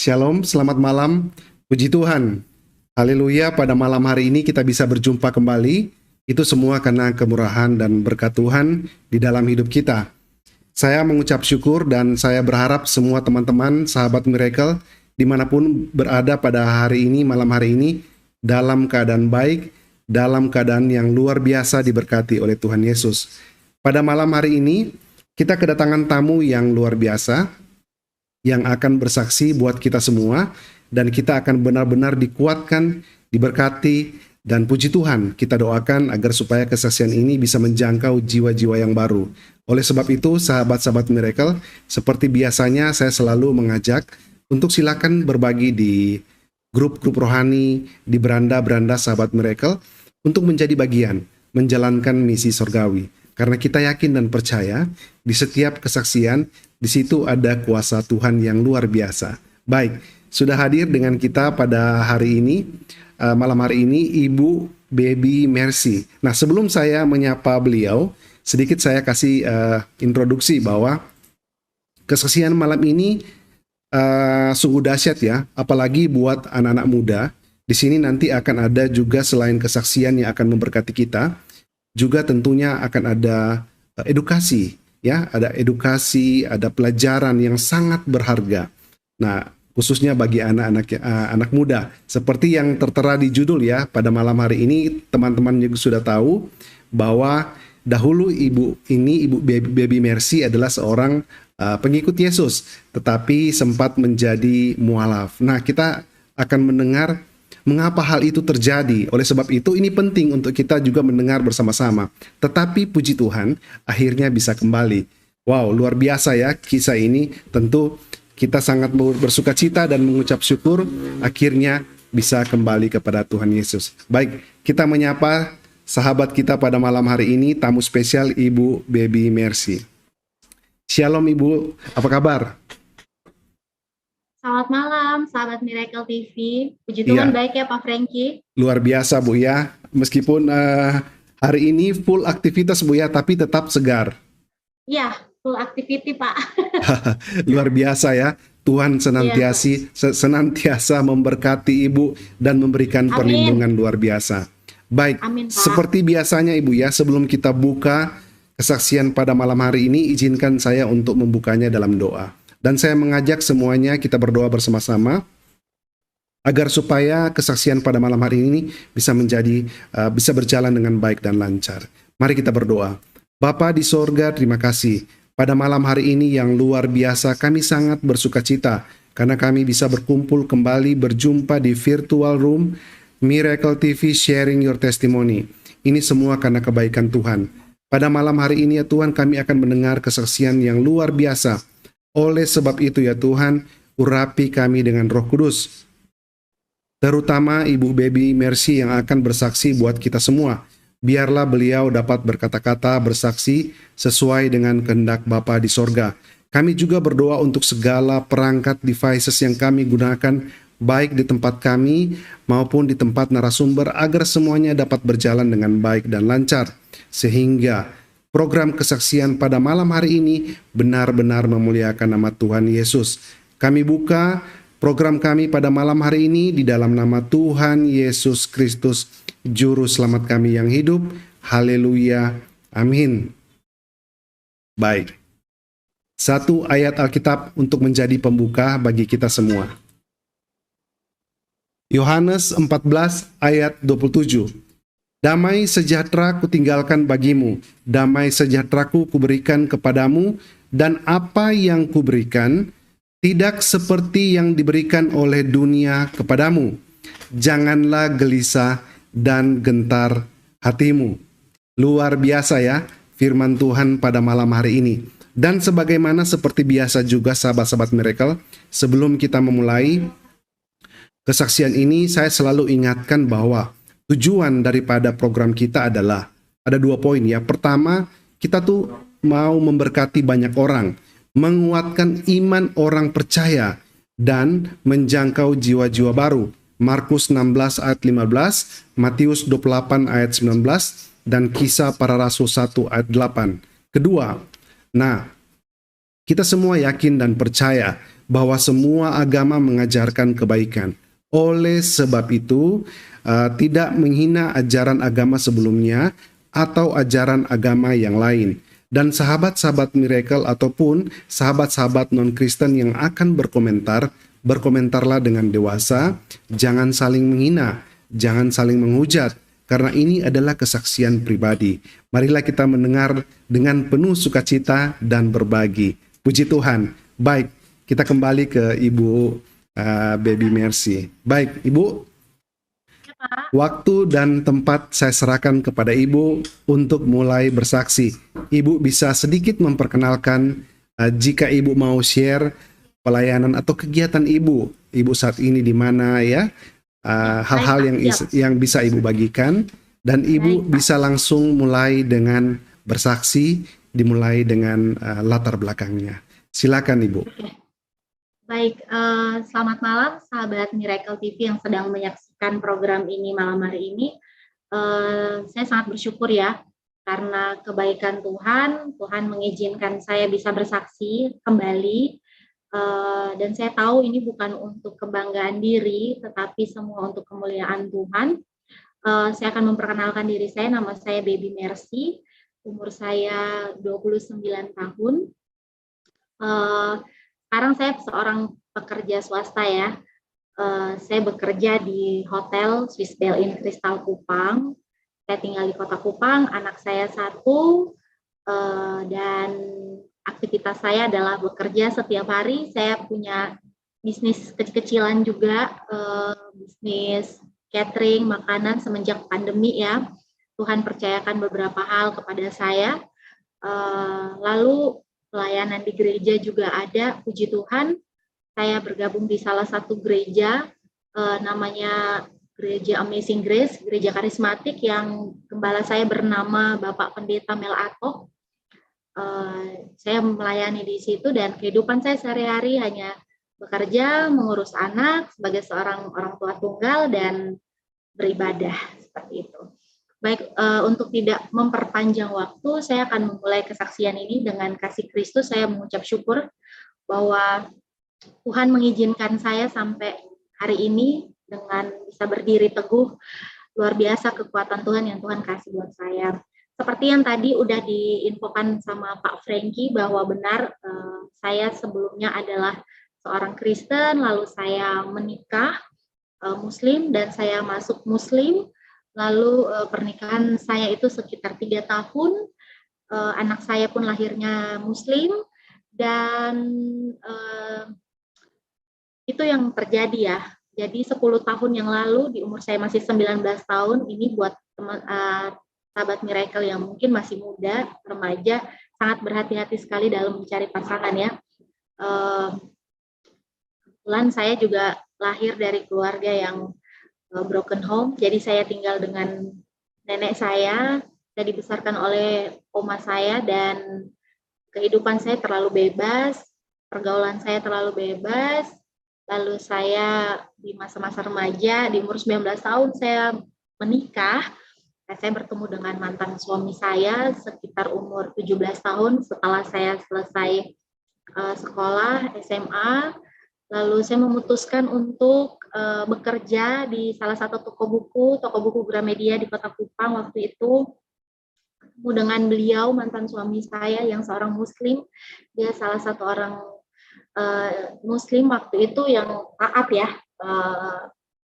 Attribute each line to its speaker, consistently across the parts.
Speaker 1: Shalom, selamat malam. Puji Tuhan. Haleluya, pada malam hari ini kita bisa berjumpa kembali. Itu semua karena kemurahan dan berkat Tuhan di dalam hidup kita. Saya mengucap syukur dan saya berharap semua teman-teman, sahabat Miracle, dimanapun berada pada hari ini, malam hari ini, dalam keadaan baik, dalam keadaan yang luar biasa diberkati oleh Tuhan Yesus. Pada malam hari ini, kita kedatangan tamu yang luar biasa, yang akan bersaksi buat kita semua, dan kita akan benar-benar dikuatkan, diberkati, dan puji Tuhan, kita doakan agar supaya kesaksian ini bisa menjangkau jiwa-jiwa yang baru. Oleh sebab itu, sahabat-sahabat Miracle, seperti biasanya saya selalu mengajak untuk silakan berbagi di grup-grup rohani, di beranda-beranda sahabat Miracle, untuk menjadi bagian, menjalankan misi sorgawi. Karena kita yakin dan percaya, di setiap kesaksian, di situ ada kuasa Tuhan yang luar biasa. Baik, sudah hadir dengan kita pada hari ini, malam hari ini, Ibu Baby Mercy. Nah, sebelum saya menyapa beliau, sedikit saya kasih introduksi bahwa kesaksian malam ini sungguh dahsyat ya, apalagi buat anak-anak muda. Di sini nanti akan ada juga selain kesaksian yang akan memberkati kita, juga tentunya akan ada edukasi, ya, ada edukasi, ada pelajaran yang sangat berharga. Nah, khususnya bagi anak muda, seperti yang tertera di judul ya, pada malam hari ini teman-teman juga sudah tahu bahwa dahulu Ibu Baby Mercy adalah seorang pengikut Yesus, tetapi sempat menjadi mualaf. Nah, kita akan mendengar mengapa hal itu terjadi. Oleh sebab itu, ini penting untuk kita juga mendengar bersama-sama. Tetapi puji Tuhan, akhirnya bisa kembali. Wow, luar biasa ya kisah ini. Tentu kita sangat bersuka cita dan mengucap syukur akhirnya bisa kembali kepada Tuhan Yesus. Baik, kita menyapa sahabat kita pada malam hari ini, tamu spesial Ibu Baby Mercy. Shalom Ibu, apa kabar?
Speaker 2: Selamat malam, sahabat Miracle TV. Puji Tuhan baik ya Pak Frankie.
Speaker 1: Luar biasa Bu ya, meskipun hari ini full aktivitas Bu ya, tapi tetap segar.
Speaker 2: Iya, full activity Pak.
Speaker 1: Luar biasa ya, Tuhan senantiasa memberkati Ibu dan memberikan perlindungan luar biasa. Baik, Amin, seperti biasanya Ibu ya, sebelum kita buka kesaksian pada malam hari ini, izinkan saya untuk membukanya dalam doa. Dan saya mengajak semuanya kita berdoa bersama-sama agar supaya kesaksian pada malam hari ini bisa berjalan dengan baik dan lancar. Mari kita berdoa. Bapa di sorga, terima kasih. Pada malam hari ini yang luar biasa, kami sangat bersuka cita karena kami bisa berkumpul kembali berjumpa di virtual room Miracle TV Sharing Your Testimony. Ini semua karena kebaikan Tuhan. Pada malam hari ini ya Tuhan, kami akan mendengar kesaksian yang luar biasa. Oleh sebab itu ya Tuhan, urapi kami dengan Roh Kudus. Terutama Ibu Baby Mercy yang akan bersaksi buat kita semua. Biarlah beliau dapat berkata-kata bersaksi sesuai dengan kehendak Bapa di sorga. Kami juga berdoa untuk segala perangkat devices yang kami gunakan, baik di tempat kami maupun di tempat narasumber, agar semuanya dapat berjalan dengan baik dan lancar. Sehingga program kesaksian pada malam hari ini benar-benar memuliakan nama Tuhan Yesus. Kami buka program kami pada malam hari ini di dalam nama Tuhan Yesus Kristus, Juru Selamat kami yang hidup. Haleluya. Amin. Baik. Satu ayat Alkitab untuk menjadi pembuka bagi kita semua. Yohanes 14 ayat 27. Damai sejahtera kutinggalkan bagimu, damai sejahteraku kuberikan kepadamu, dan apa yang kuberikan tidak seperti yang diberikan oleh dunia kepadamu. Janganlah gelisah dan gentar hatimu. Luar biasa ya firman Tuhan pada malam hari ini. Dan sebagaimana seperti biasa juga sahabat-sahabat Miracle, sebelum kita memulai kesaksian ini, saya selalu ingatkan bahwa tujuan daripada program kita adalah ada 2 poin ya. Pertama, kita tuh mau memberkati banyak orang, menguatkan iman orang percaya, dan menjangkau jiwa-jiwa baru. Markus 16 ayat 15, Matius 28 ayat 19, dan Kisah Para Rasul 1 ayat 8. Kedua, nah, kita semua yakin dan percaya bahwa semua agama mengajarkan kebaikan. Oleh sebab itu, tidak menghina ajaran agama sebelumnya atau ajaran agama yang lain. Dan sahabat-sahabat Miracle ataupun sahabat-sahabat non-Kristen yang akan berkomentar, berkomentarlah dengan dewasa, jangan saling menghina, jangan saling menghujat, karena ini adalah kesaksian pribadi. Marilah kita mendengar dengan penuh sukacita dan berbagi. Puji Tuhan. Baik, kita kembali ke Ibu Baby Mercy. Baik, Ibu. Waktu dan tempat saya serahkan kepada Ibu untuk mulai bersaksi. Ibu bisa sedikit memperkenalkan jika Ibu mau share pelayanan atau kegiatan Ibu saat ini di mana ya, hal-hal yang bisa Ibu bagikan, dan Ibu bisa langsung mulai dengan bersaksi, dimulai dengan latar belakangnya. Silakan Ibu.
Speaker 2: Baik, selamat malam sahabat Miracle TV yang sedang menyaksikan program ini malam hari ini. Saya sangat bersyukur ya, karena kebaikan Tuhan mengizinkan saya bisa bersaksi kembali. Dan saya tahu ini bukan untuk kebanggaan diri, tetapi semua untuk kemuliaan Tuhan. Saya akan memperkenalkan diri saya, nama saya Baby Mercy, umur saya 29 tahun. Sekarang saya seorang pekerja swasta ya. Saya bekerja di Hotel Swiss Bell Inn Crystal Kupang. Saya tinggal di Kota Kupang, anak saya 1, dan aktivitas saya adalah bekerja setiap hari. Saya punya bisnis kecil-kecilan juga, bisnis catering, makanan semenjak pandemi ya. Tuhan percayakan beberapa hal kepada saya. Lalu pelayanan di gereja juga ada, puji Tuhan. Saya bergabung di salah satu gereja, namanya Gereja Amazing Grace, gereja karismatik yang gembala saya bernama Bapak Pendeta Mel Atok. Saya melayani di situ dan kehidupan saya sehari-hari hanya bekerja, mengurus anak sebagai seorang orang tua tunggal dan beribadah seperti itu. Baik, untuk tidak memperpanjang waktu, saya akan memulai kesaksian ini dengan kasih Kristus. Saya mengucap syukur bahwa Tuhan mengizinkan saya sampai hari ini dengan bisa berdiri teguh. Luar biasa kekuatan Tuhan yang Tuhan kasih buat saya. Seperti yang tadi udah diinfokan sama Pak Frankie bahwa benar, saya sebelumnya adalah seorang Kristen, lalu saya menikah Muslim dan saya masuk Muslim. Lalu pernikahan saya itu sekitar 3 tahun, anak saya pun lahirnya Muslim, dan itu yang terjadi ya. Jadi 10 tahun yang lalu, di umur saya masih 19 tahun, ini buat sahabat Miracle yang mungkin masih muda, remaja, sangat berhati-hati sekali dalam mencari pasangan ya. Kebetulan saya juga lahir dari keluarga yang broken home, jadi saya tinggal dengan nenek saya dibesarkan oleh oma saya, dan kehidupan saya terlalu bebas, pergaulan saya terlalu bebas. Lalu saya di masa-masa remaja, di umur 19 tahun saya menikah. Saya bertemu dengan mantan suami saya sekitar umur 17 tahun setelah saya selesai sekolah SMA. Lalu saya memutuskan untuk bekerja di salah satu toko buku Gramedia di Kota Kupang waktu itu. Ketemu dengan beliau, mantan suami saya yang seorang Muslim. Dia salah satu orang Muslim waktu itu yang taat ya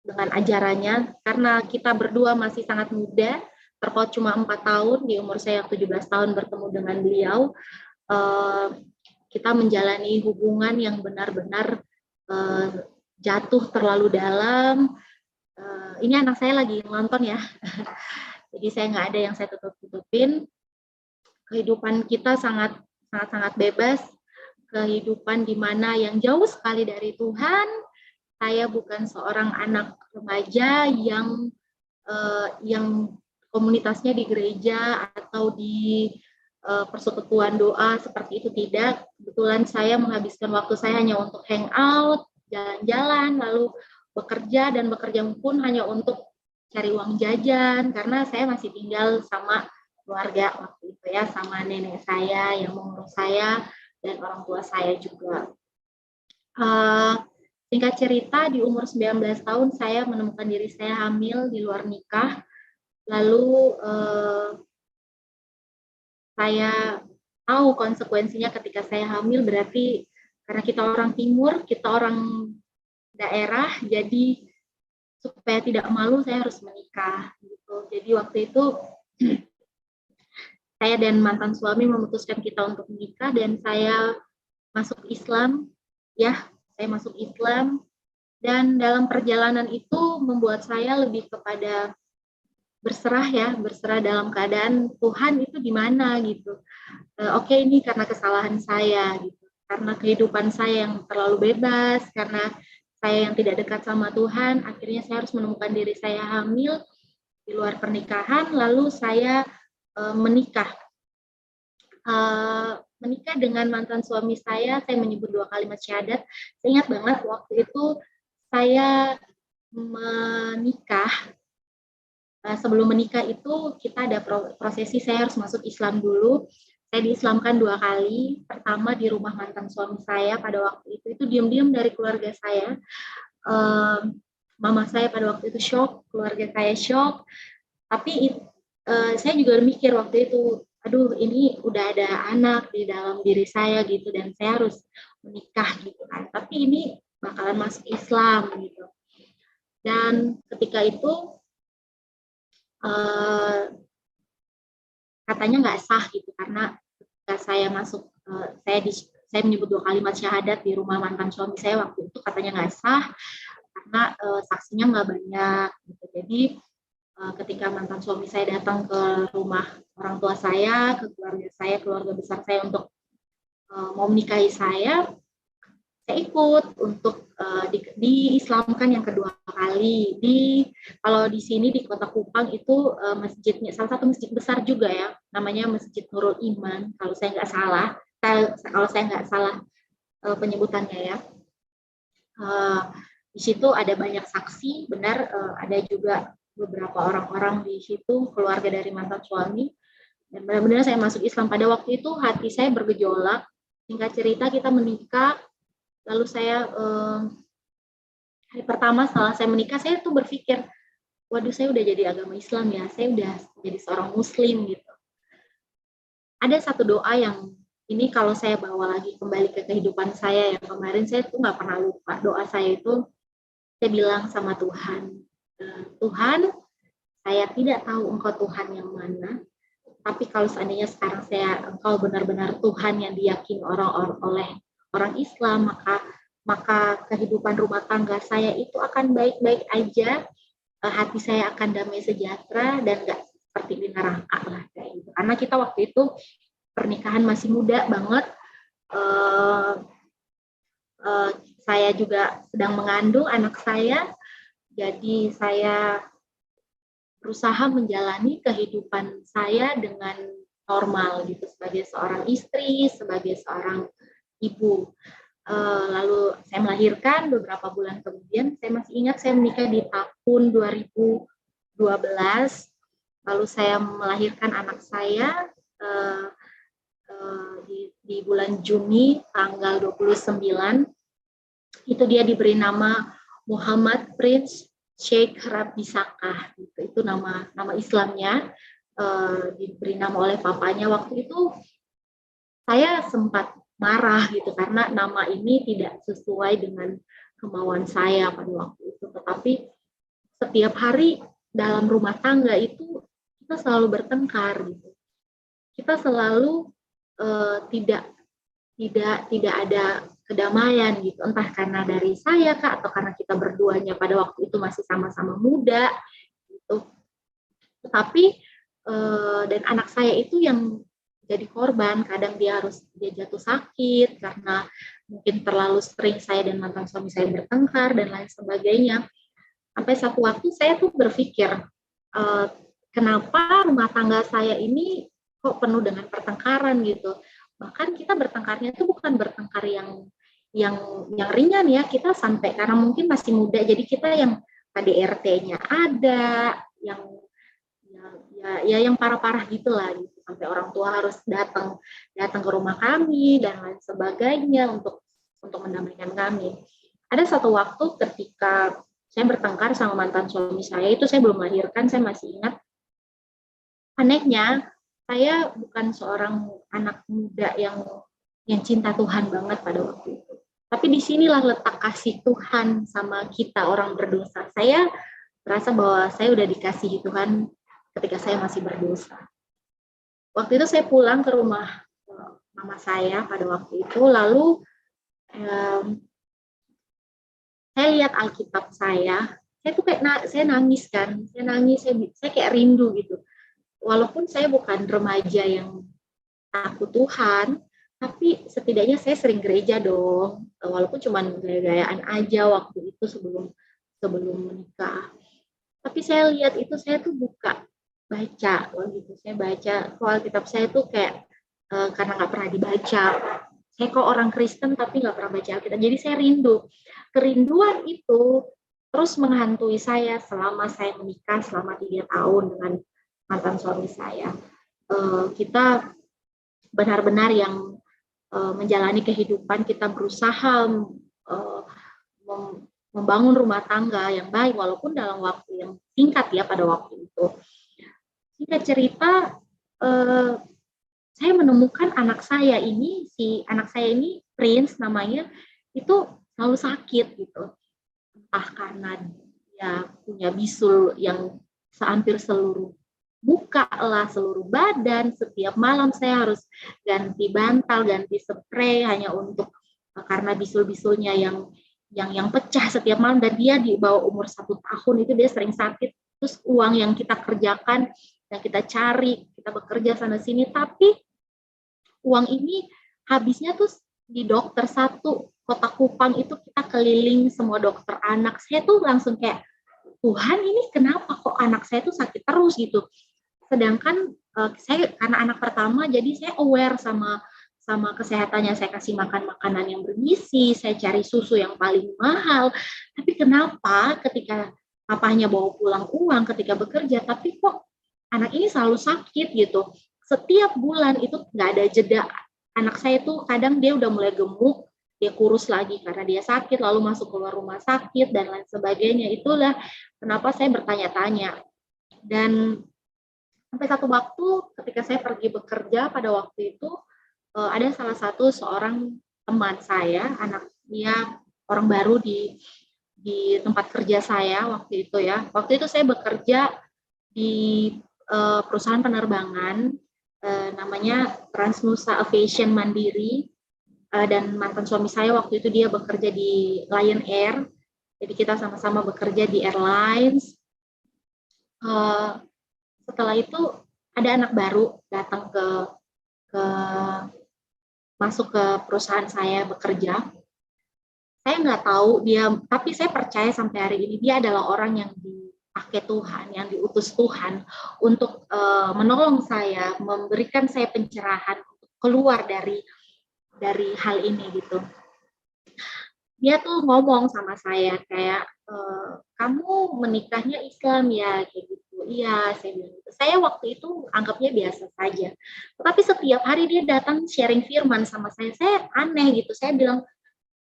Speaker 2: dengan ajarannya. Karena kita berdua masih sangat muda, terpaut cuma 4 tahun, di umur saya 17 tahun bertemu dengan beliau. Kita menjalani hubungan yang benar-benar jatuh terlalu dalam. Ini anak saya lagi nonton ya, jadi saya nggak ada yang saya tutup-tutupin. Kehidupan kita sangat bebas, kehidupan di mana yang jauh sekali dari Tuhan. Saya bukan seorang anak remaja yang komunitasnya di gereja atau di persekutuan doa seperti itu, tidak. Kebetulan saya menghabiskan waktu saya hanya untuk hangout, jalan-jalan, lalu bekerja, dan bekerja pun hanya untuk cari uang jajan, karena saya masih tinggal sama keluarga waktu itu ya, sama nenek saya yang mengurus saya dan orang tua saya juga. Uh, Singkat cerita, di umur 19 tahun saya menemukan diri saya hamil di luar nikah. Lalu saya tahu konsekuensinya ketika saya hamil, berarti karena kita orang timur, kita orang daerah, jadi supaya tidak malu saya harus menikah gitu. Jadi waktu itu saya dan mantan suami memutuskan kita untuk menikah dan saya masuk Islam, ya, saya masuk Islam, dan dalam perjalanan itu membuat saya lebih kepada berserah, ya, berserah dalam keadaan Tuhan itu di mana gitu. Oke, ini karena kesalahan saya gitu, karena kehidupan saya yang terlalu bebas, karena saya yang tidak dekat sama Tuhan, akhirnya saya harus menemukan diri saya hamil di luar pernikahan, lalu saya menikah. Menikah dengan mantan suami saya menyebut 2 kalimat syahadat. Saya ingat banget waktu itu saya menikah. Sebelum menikah itu kita ada prosesi, saya harus masuk Islam dulu. Saya diislamkan 2 kali. Pertama di rumah mantan suami saya pada waktu itu diam-diam dari keluarga saya. Mama saya pada waktu itu shock, keluarga saya shock. Tapi saya juga mikir waktu itu, aduh ini udah ada anak di dalam diri saya gitu, dan saya harus menikah gitu kan. Tapi ini bakalan masuk Islam gitu. Dan ketika itu katanya nggak sah gitu, karena ketika saya masuk, saya menyebut 2 kalimat syahadat di rumah mantan suami saya waktu itu, katanya nggak sah karena saksinya nggak banyak gitu. Jadi ketika mantan suami saya datang ke rumah orang tua saya, ke keluarga saya, keluarga besar saya untuk mau menikahi saya ikut untuk diislamkan yang kedua kali. Kalau di sini di Kota Kupang itu masjidnya salah satu masjid besar juga ya, namanya Masjid Nurul Iman kalau saya nggak salah. Kalau saya nggak salah penyebutannya ya. Di situ ada banyak saksi, benar, ada juga beberapa orang-orang di situ, keluarga dari mantan suami. Dan benar-benar saya masuk Islam. Pada waktu itu hati saya bergejolak. Singkat cerita kita menikah, lalu saya hari pertama setelah saya menikah, saya tuh berpikir, waduh saya udah jadi agama Islam ya, saya udah jadi seorang muslim gitu. Ada satu doa yang ini kalau saya bawa lagi kembali ke kehidupan saya yang kemarin, saya tuh nggak pernah lupa. Doa saya itu, saya bilang sama Tuhan, Tuhan, saya tidak tahu Engkau Tuhan yang mana, tapi kalau seandainya sekarang Engkau benar-benar Tuhan yang diyakini oleh orang Islam, maka kehidupan rumah tangga saya itu akan baik-baik aja, hati saya akan damai sejahtera dan nggak seperti di neraka lah kayak gitu. Karena kita waktu itu pernikahan masih muda banget, saya juga sedang mengandung anak saya, jadi saya berusaha menjalani kehidupan saya dengan normal gitu, sebagai seorang istri, sebagai seorang ibu. Lalu saya melahirkan beberapa bulan kemudian, saya masih ingat saya menikah di tahun 2012, lalu saya melahirkan anak saya di bulan Juni tanggal 29, itu dia diberi nama Muhammad Prince Sheikh Rabi Sakah, itu nama Islamnya, diberi nama oleh papanya. Waktu itu saya sempat marah gitu karena nama ini tidak sesuai dengan kemauan saya pada waktu itu. Tetapi setiap hari dalam rumah tangga itu kita selalu bertengkar gitu. Kita selalu tidak ada kedamaian gitu, entah karena dari saya kak atau karena kita berduanya pada waktu itu masih sama-sama muda gitu. Tetapi dan anak saya itu yang jadi korban, kadang dia jatuh sakit karena mungkin terlalu sering saya dan mantan suami saya bertengkar dan lain sebagainya. Sampai satu waktu saya tuh berpikir, kenapa rumah tangga saya ini kok penuh dengan pertengkaran gitu. Bahkan kita bertengkarnya itu bukan bertengkar yang ringan ya, kita sampai karena mungkin masih muda, jadi kita yang KDRT-nya ada, yang yang parah-parah gitulah gitu, sampai orang tua harus datang ke rumah kami dan lain sebagainya untuk untuk mendamaikan kami. Ada satu waktu ketika saya bertengkar sama mantan suami saya, itu saya belum melahirkan, saya masih ingat. Anehnya, saya bukan seorang anak muda yang cinta Tuhan banget pada waktu itu. Tapi disinilah letak kasih Tuhan sama kita orang berdosa. Saya merasa bahwa saya udah dikasihi Tuhan ketika saya masih berdosa. Waktu itu saya pulang ke rumah mama saya pada waktu itu, lalu saya lihat Alkitab saya tuh kayak saya nangis kan, saya kayak rindu gitu. Walaupun saya bukan remaja yang takut Tuhan, tapi setidaknya saya sering gereja dong, walaupun cuma gaya-gayaan aja waktu itu sebelum menikah. Tapi saya lihat itu, saya tuh baca gitu, saya baca soal kitab saya tuh kayak karena nggak pernah dibaca. Saya kok orang Kristen tapi nggak pernah baca Alkitab, jadi saya rindu. Kerinduan itu terus menghantui saya selama saya menikah selama 3 tahun dengan mantan suami saya. Kita benar-benar yang menjalani kehidupan, kita berusaha membangun rumah tangga yang baik walaupun dalam waktu yang singkat ya pada waktu itu. Singkat cerita, saya menemukan anak saya ini Prince namanya, itu selalu sakit gitu. Entah karena dia punya bisul yang hampir seluruh muka lah, seluruh badan. Setiap malam saya harus ganti bantal, ganti spray hanya untuk karena bisul-bisulnya yang pecah setiap malam, dan dia di bawah umur 1 tahun itu dia sering sakit. Terus uang yang kita kerjakan, yang kita cari, kita bekerja sana sini, tapi uang ini habisnya tuh di dokter satu kota Kupang itu kita keliling semua dokter anak. Saya tuh langsung kayak, Tuhan ini kenapa kok anak saya tuh sakit terus gitu. Sedangkan saya karena anak pertama, jadi saya aware sama kesehatannya, saya kasih makan makanan yang bergizi, saya cari susu yang paling mahal. Tapi kenapa ketika papahnya bawa pulang uang ketika bekerja, tapi kok anak ini selalu sakit gitu. Setiap bulan itu nggak ada jeda. Anak saya tuh kadang dia udah mulai gemuk, dia kurus lagi karena dia sakit, lalu masuk keluar rumah sakit dan lain sebagainya. Itulah kenapa saya bertanya-tanya. Dan sampai satu waktu ketika saya pergi bekerja pada waktu itu, ada salah satu seorang teman saya, anak dia orang baru di tempat kerja saya waktu itu ya. Waktu itu saya bekerja di perusahaan penerbangan namanya Transnusa Aviation Mandiri, dan mantan suami saya waktu itu dia bekerja di Lion Air. Jadi kita sama-sama bekerja di airlines. Setelah itu ada anak baru datang ke masuk ke perusahaan saya bekerja. Saya nggak tahu dia, tapi saya percaya sampai hari ini dia adalah orang yang dipakai Tuhan, yang diutus Tuhan untuk menolong saya, memberikan saya pencerahan untuk keluar dari hal ini gitu. Dia tuh ngomong sama saya kayak, kamu menikahnya Islam ya, kayak gitu. Iya, saya bilang gitu. Saya waktu itu anggapnya biasa saja. Tetapi setiap hari dia datang sharing firman sama saya aneh gitu. Saya bilang,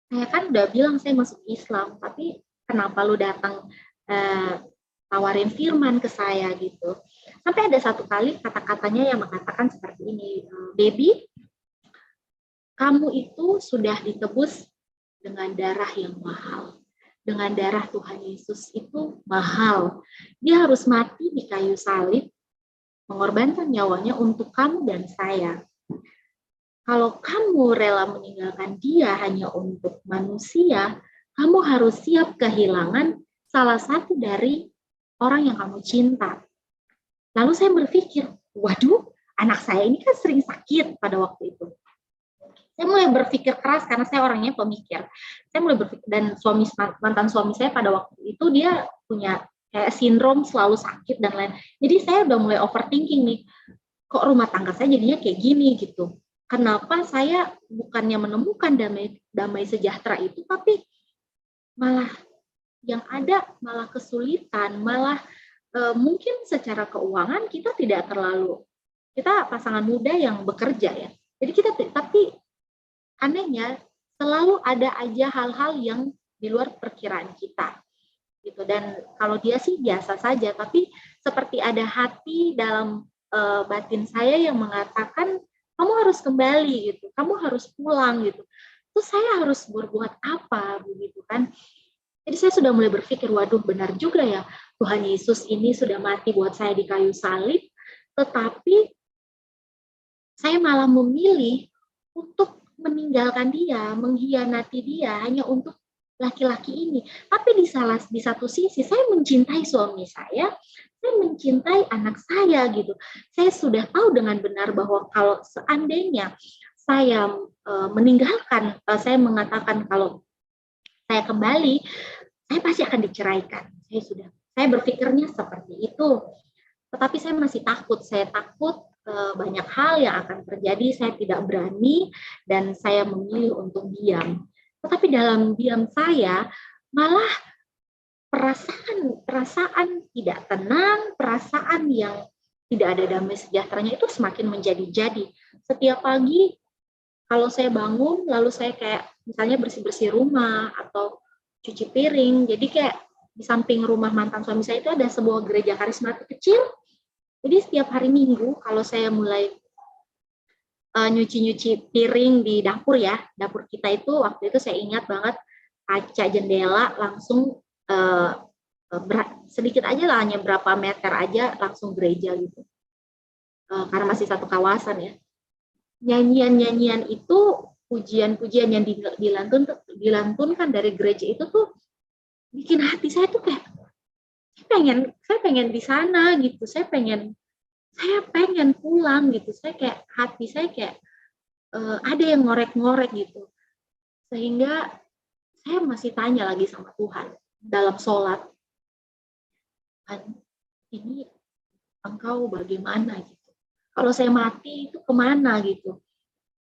Speaker 2: saya kan udah bilang saya masuk Islam, tapi kenapa lu datang tawarin firman ke saya gitu. Sampai ada satu kali kata-katanya yang mengatakan seperti ini, baby, kamu itu sudah ditebus dengan darah yang mahal. Dengan darah Tuhan Yesus itu mahal. Dia harus mati di kayu salib, mengorbankan nyawanya untuk kamu dan saya. Kalau kamu rela meninggalkan dia hanya untuk manusia, kamu harus siap kehilangan salah satu dari orang yang kamu cinta. Lalu saya berpikir, waduh, anak saya ini kan sering sakit pada waktu itu. Saya mulai berpikir keras karena saya orangnya pemikir. Saya mulai berpikir, dan mantan suami saya pada waktu itu dia punya kayak sindrom selalu sakit dan lain. Jadi saya udah mulai overthinking nih, kok rumah tangga saya jadinya kayak gini gitu. Kenapa saya bukannya menemukan damai sejahtera itu, tapi malah yang ada malah kesulitan, malah mungkin secara keuangan kita tidak terlalu, kita pasangan muda yang bekerja ya. Jadi kita, tapi anehnya selalu ada aja hal-hal yang di luar perkiraan kita gitu. Dan kalau dia sih biasa saja, tapi seperti ada hati dalam batin saya yang mengatakan kamu harus kembali gitu, kamu harus pulang gitu. Terus saya harus berbuat apa begitu kan? Jadi saya sudah mulai berpikir, waduh benar juga ya, Tuhan Yesus ini sudah mati buat saya di kayu salib, tetapi saya malah memilih untuk meninggalkan dia, mengkhianati dia hanya untuk laki-laki ini. Tapi di satu sisi saya mencintai suami saya mencintai anak saya gitu. Saya sudah tahu dengan benar bahwa kalau seandainya saya meninggalkan, saya mengatakan kalau saya kembali, saya pasti akan diceraikan. Saya berpikirnya seperti itu. Tetapi saya masih takut. Saya takut banyak hal yang akan terjadi. Saya tidak berani dan saya memilih untuk diam. Tetapi dalam diam saya malah perasaan tidak tenang, perasaan yang tidak ada damai sejahteranya itu semakin menjadi-jadi. Setiap pagi kalau saya bangun, lalu saya kayak misalnya bersih-bersih rumah atau cuci piring, jadi kayak di samping rumah mantan suami saya itu ada sebuah gereja karismatik kecil. Jadi setiap hari Minggu kalau saya mulai nyuci-nyuci piring di dapur ya, dapur kita itu waktu itu saya ingat banget kaca jendela langsung sedikit aja lah, hanya berapa meter aja langsung gereja gitu. Karena masih satu kawasan ya. Nyanyian-nyanyian itu, pujian-pujian yang dilantunkan dari gereja itu tuh bikin hati saya tuh kayak saya pengen di sana gitu, saya pengen pulang gitu, hati saya kayak ada yang ngorek-ngorek gitu, sehingga saya masih tanya lagi sama Tuhan dalam sholat, Tuhan ini Engkau bagaimana gitu, kalau saya mati itu kemana gitu.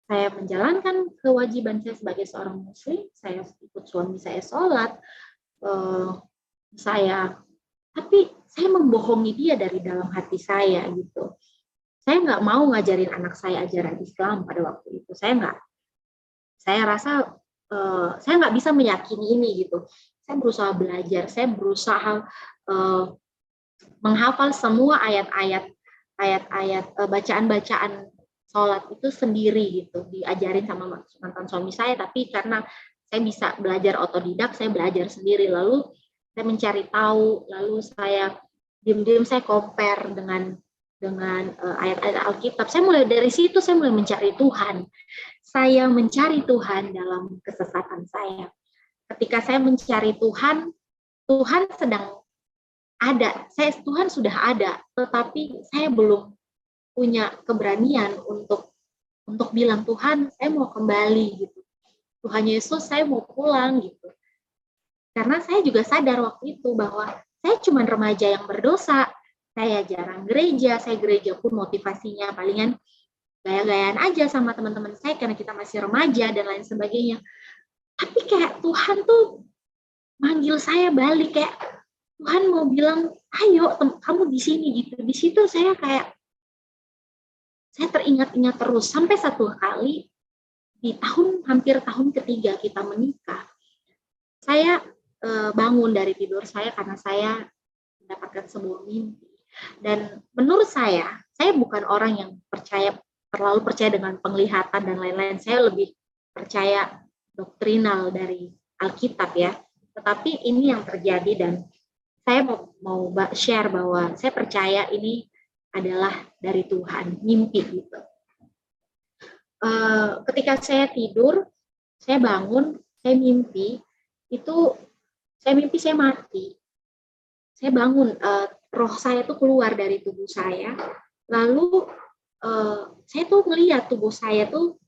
Speaker 2: Saya menjalankan kewajiban saya sebagai seorang muslim, saya ikut suami saya sholat, tapi saya membohongi dia dari dalam hati saya gitu. Saya nggak mau ngajarin anak saya ajaran Islam pada waktu itu. Saya rasa saya nggak bisa meyakini ini gitu. Saya berusaha belajar, saya berusaha menghafal semua ayat-ayat bacaan-bacaan sholat itu sendiri gitu, diajarin sama mantan suami saya, tapi karena saya bisa belajar otodidak, saya belajar sendiri, lalu saya mencari tahu, lalu saya diam-diam saya compare dengan ayat-ayat Alkitab. Saya mulai dari situ, saya mulai mencari Tuhan. Saya mencari Tuhan dalam kesesatan saya. Ketika saya mencari Tuhan, Tuhan sedang ada, Tuhan sudah ada, tetapi saya belum punya keberanian untuk bilang, Tuhan saya mau kembali gitu, Tuhan Yesus saya mau pulang gitu. Karena saya juga sadar waktu itu bahwa saya cuma remaja yang berdosa, saya jarang gereja, saya gereja pun motivasinya palingan gaya-gayaan aja sama teman-teman saya karena kita masih remaja dan lain sebagainya. Tapi kayak Tuhan tuh manggil saya balik, kayak Tuhan mau bilang, ayo kamu di sini gitu. Di situ saya teringat-ingat terus sampai satu kali di hampir tahun ketiga kita menikah, saya bangun dari tidur saya karena saya mendapatkan sebuah mimpi. Dan menurut saya bukan orang yang terlalu percaya dengan penglihatan dan lain-lain. Saya lebih percaya doktrinal dari Alkitab ya. Tetapi ini yang terjadi dan saya mau share bahwa saya percaya ini adalah dari Tuhan, mimpi gitu. Ketika saya tidur, saya bangun, saya mimpi saya mati. Saya bangun, roh saya tuh keluar dari tubuh saya, lalu saya tuh ngelihat tubuh saya tuh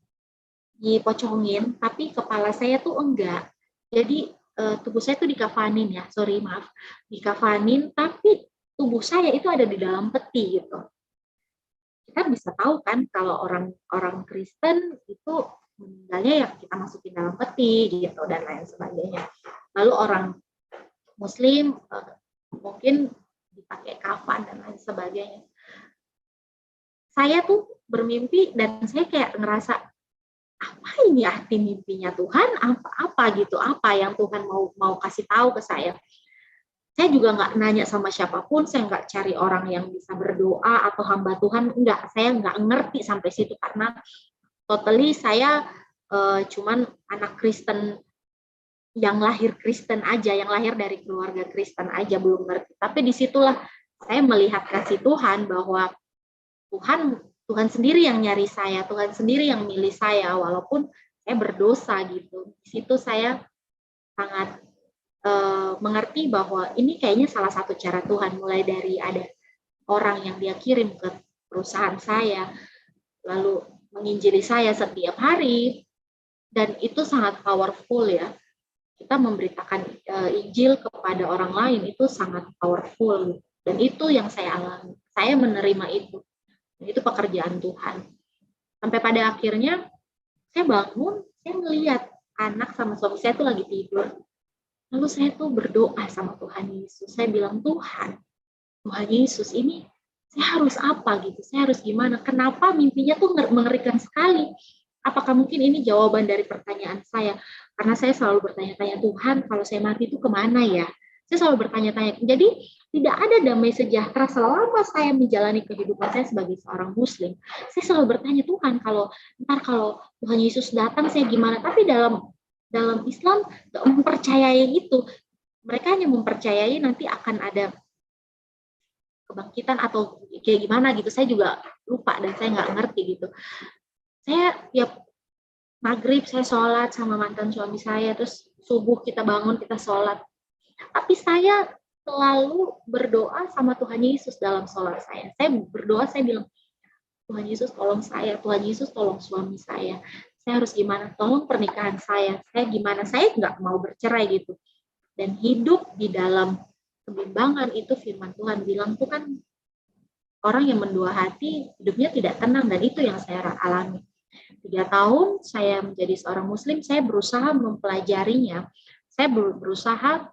Speaker 2: dipocongin, tapi kepala saya tuh enggak. Jadi tubuh saya tuh dikafanin ya, dikafanin, tapi tubuh saya itu ada di dalam peti gitu. Kita bisa tahu kan kalau orang Kristen itu meninggalnya ya kita masukin dalam peti gitu dan lain sebagainya. Lalu orang Muslim mungkin dipakai kafan dan lain sebagainya. Saya tuh bermimpi dan saya kayak ngerasa apa ini arti mimpinya Tuhan, apa gitu, apa yang Tuhan mau kasih tahu ke saya. Saya juga nggak nanya sama siapapun, saya nggak cari orang yang bisa berdoa atau hamba Tuhan, enggak, saya nggak ngerti sampai situ karena totally saya cuman anak Kristen yang lahir Kristen aja, yang lahir dari keluarga Kristen aja, belum ngerti. Tapi disitulah saya melihat kasih Tuhan bahwa Tuhan Tuhan sendiri yang nyari saya, Tuhan sendiri yang milih saya, walaupun saya berdosa gitu. Di situ saya sangat mengerti bahwa ini kayaknya salah satu cara Tuhan, mulai dari ada orang yang dia kirim ke perusahaan saya, lalu menginjili saya setiap hari, dan itu sangat powerful ya. Kita memberitakan Injil kepada orang lain itu sangat powerful, dan itu yang saya alami. Saya menerima itu, dan itu pekerjaan Tuhan. Sampai pada akhirnya saya bangun, saya melihat anak sama suami saya itu lagi tidur. Lalu saya tuh berdoa sama Tuhan Yesus. Saya bilang, Tuhan Yesus, ini saya harus apa gitu? Saya harus gimana? Kenapa mimpinya tuh mengerikan sekali? Apakah mungkin ini jawaban dari pertanyaan saya? Karena saya selalu bertanya-tanya, Tuhan, kalau saya mati itu kemana ya? Saya selalu bertanya-tanya. Jadi tidak ada damai sejahtera selama saya menjalani kehidupan saya sebagai seorang Muslim. Saya selalu bertanya, Tuhan, kalau Tuhan Yesus datang, saya gimana? Tapi dalam Islam gak mempercayai itu. Mereka hanya mempercayai nanti akan ada kebangkitan atau kayak gimana gitu. Saya juga lupa dan saya nggak ngerti gitu. Saya tiap maghrib saya sholat sama mantan suami saya, terus subuh kita bangun kita sholat. Tapi saya selalu berdoa sama Tuhan Yesus dalam sholat saya. Saya berdoa, saya bilang, Tuhan Yesus tolong saya, Tuhan Yesus tolong suami saya harus gimana, tolong pernikahan saya gimana, saya nggak mau bercerai gitu. Dan hidup di dalam kebimbangan itu firman Tuhan bilang tuh kan, orang yang mendua hati hidupnya tidak tenang, dan itu yang saya alami. 3 tahun saya menjadi seorang Muslim, saya berusaha mempelajarinya, saya berusaha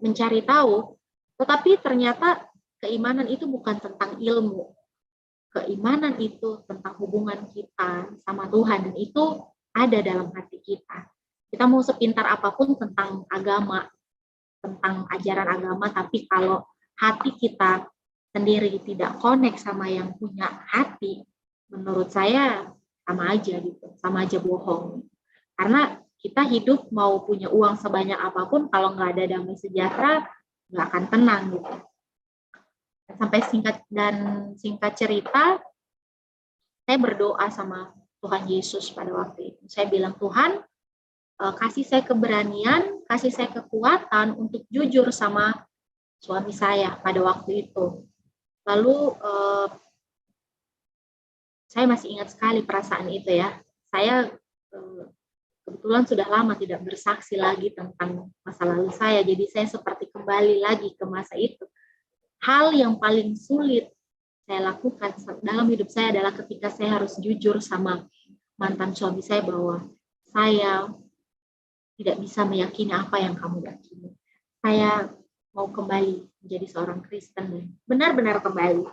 Speaker 2: mencari tahu, tetapi ternyata keimanan itu bukan tentang ilmu. Keimanan itu tentang hubungan kita sama Tuhan, dan itu ada dalam hati kita. Kita mau sepintar apapun tentang agama, tentang ajaran agama, tapi kalau hati kita sendiri tidak connect sama yang punya hati, menurut saya sama aja gitu, sama aja bohong. Karena kita hidup mau punya uang sebanyak apapun, kalau nggak ada damai sejahtera, nggak akan tenang gitu. Sampai singkat cerita, saya berdoa sama Tuhan Yesus pada waktu itu. Saya bilang, Tuhan, kasih saya keberanian, kasih saya kekuatan untuk jujur sama suami saya pada waktu itu. Lalu saya masih ingat sekali perasaan itu ya. Saya kebetulan sudah lama tidak bersaksi lagi tentang masa lalu saya, jadi saya seperti kembali lagi ke masa itu. Hal yang paling sulit saya lakukan dalam hidup saya adalah ketika saya harus jujur sama mantan suami saya bahwa saya tidak bisa meyakini apa yang kamu yakini. Saya mau kembali menjadi seorang Kristen, benar-benar kembali.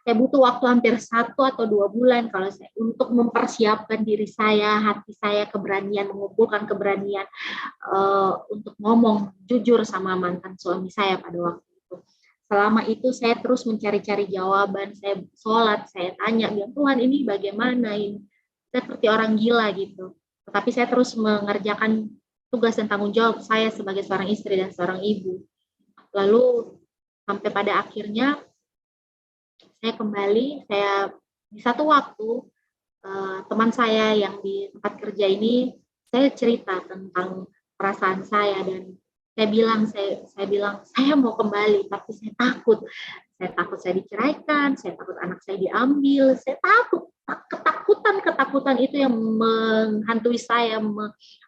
Speaker 2: Saya butuh waktu hampir 1 atau 2 bulan kalau saya untuk mempersiapkan diri saya, hati saya, keberanian, mengumpulkan keberanian untuk ngomong jujur sama mantan suami saya pada waktu itu. Selama itu saya terus mencari-cari jawaban, saya sholat, saya tanya, bilang, Tuhan ini bagaimana ini? Saya seperti orang gila gitu. Tetapi saya terus mengerjakan tugas dan tanggung jawab saya sebagai seorang istri dan seorang ibu. Lalu sampai pada akhirnya saya kembali, di satu waktu teman saya yang di tempat kerja ini, saya cerita tentang perasaan saya, dan saya bilang saya mau kembali, tapi saya takut saya diceraikan, saya takut anak saya diambil, saya takut, ketakutan itu yang menghantui saya,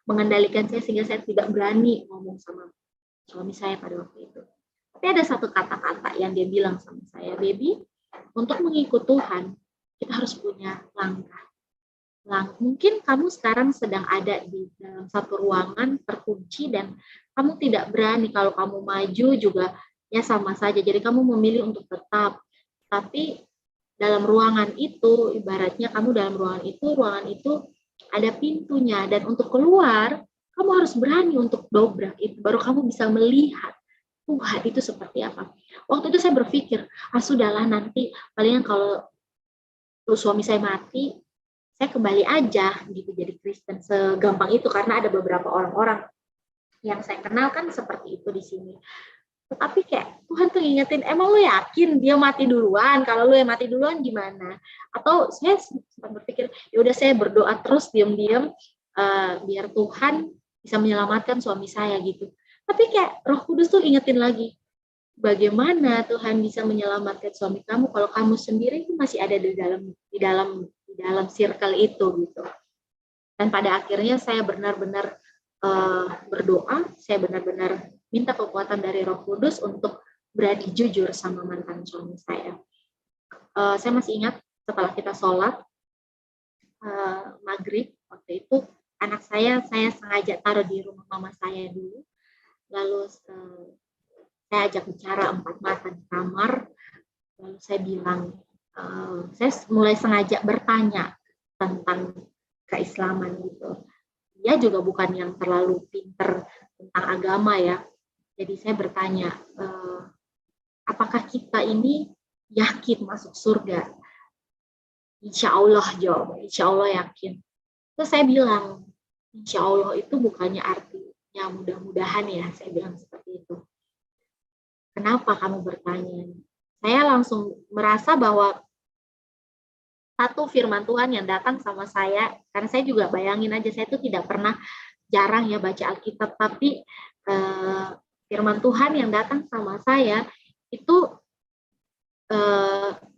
Speaker 2: mengendalikan saya sehingga saya tidak berani ngomong sama suami saya pada waktu itu. Tapi ada satu kata-kata yang dia bilang sama saya, baby, untuk mengikut Tuhan, kita harus punya langkah. Mungkin kamu sekarang sedang ada di dalam satu ruangan terkunci dan kamu tidak berani, kalau kamu maju juga ya sama saja. Jadi kamu memilih untuk tetap. Tapi dalam ruangan itu, ibaratnya kamu dalam ruangan itu ada pintunya, dan untuk keluar kamu harus berani untuk dobrak itu, baru kamu bisa melihat Tuhan itu seperti apa. Waktu itu saya berpikir, sudahlah, nanti palingan kalau suami saya mati, saya kembali aja gitu jadi Kristen, segampang itu, karena ada beberapa orang-orang yang saya kenal kan seperti itu di sini. Tetapi kayak Tuhan tuh ngingetin, emang lu yakin dia mati duluan? Kalau lu yang mati duluan gimana? Atau saya sempat berpikir, ya udah saya berdoa terus diam-diam, biar Tuhan bisa menyelamatkan suami saya gitu. Tapi kayak Roh Kudus tuh ingetin lagi, bagaimana Tuhan bisa menyelamatkan suami kamu kalau kamu sendiri itu masih ada di dalam circle itu gitu. Dan pada akhirnya saya benar-benar berdoa, saya benar-benar minta kekuatan dari Roh Kudus untuk berani jujur sama mantan suami saya. Saya masih ingat setelah kita sholat maghrib waktu itu, anak saya sengaja taruh di rumah mama saya dulu, lalu saya ajak bicara 4 mata di kamar, lalu saya bilang, saya mulai sengaja bertanya tentang keislaman gitu. Dia juga bukan yang terlalu pinter tentang agama ya. Jadi saya bertanya, apakah kita ini yakin masuk surga? Insya Allah, jawab, insya Allah yakin. Terus saya bilang, insya Allah itu bukannya artinya mudah-mudahan ya, saya bilang seperti itu. Kenapa kamu bertanya? Saya langsung merasa bahwa satu firman Tuhan yang datang sama saya, karena saya juga bayangin aja, saya itu tidak pernah, jarang ya baca Alkitab, tapi firman Tuhan yang datang sama saya itu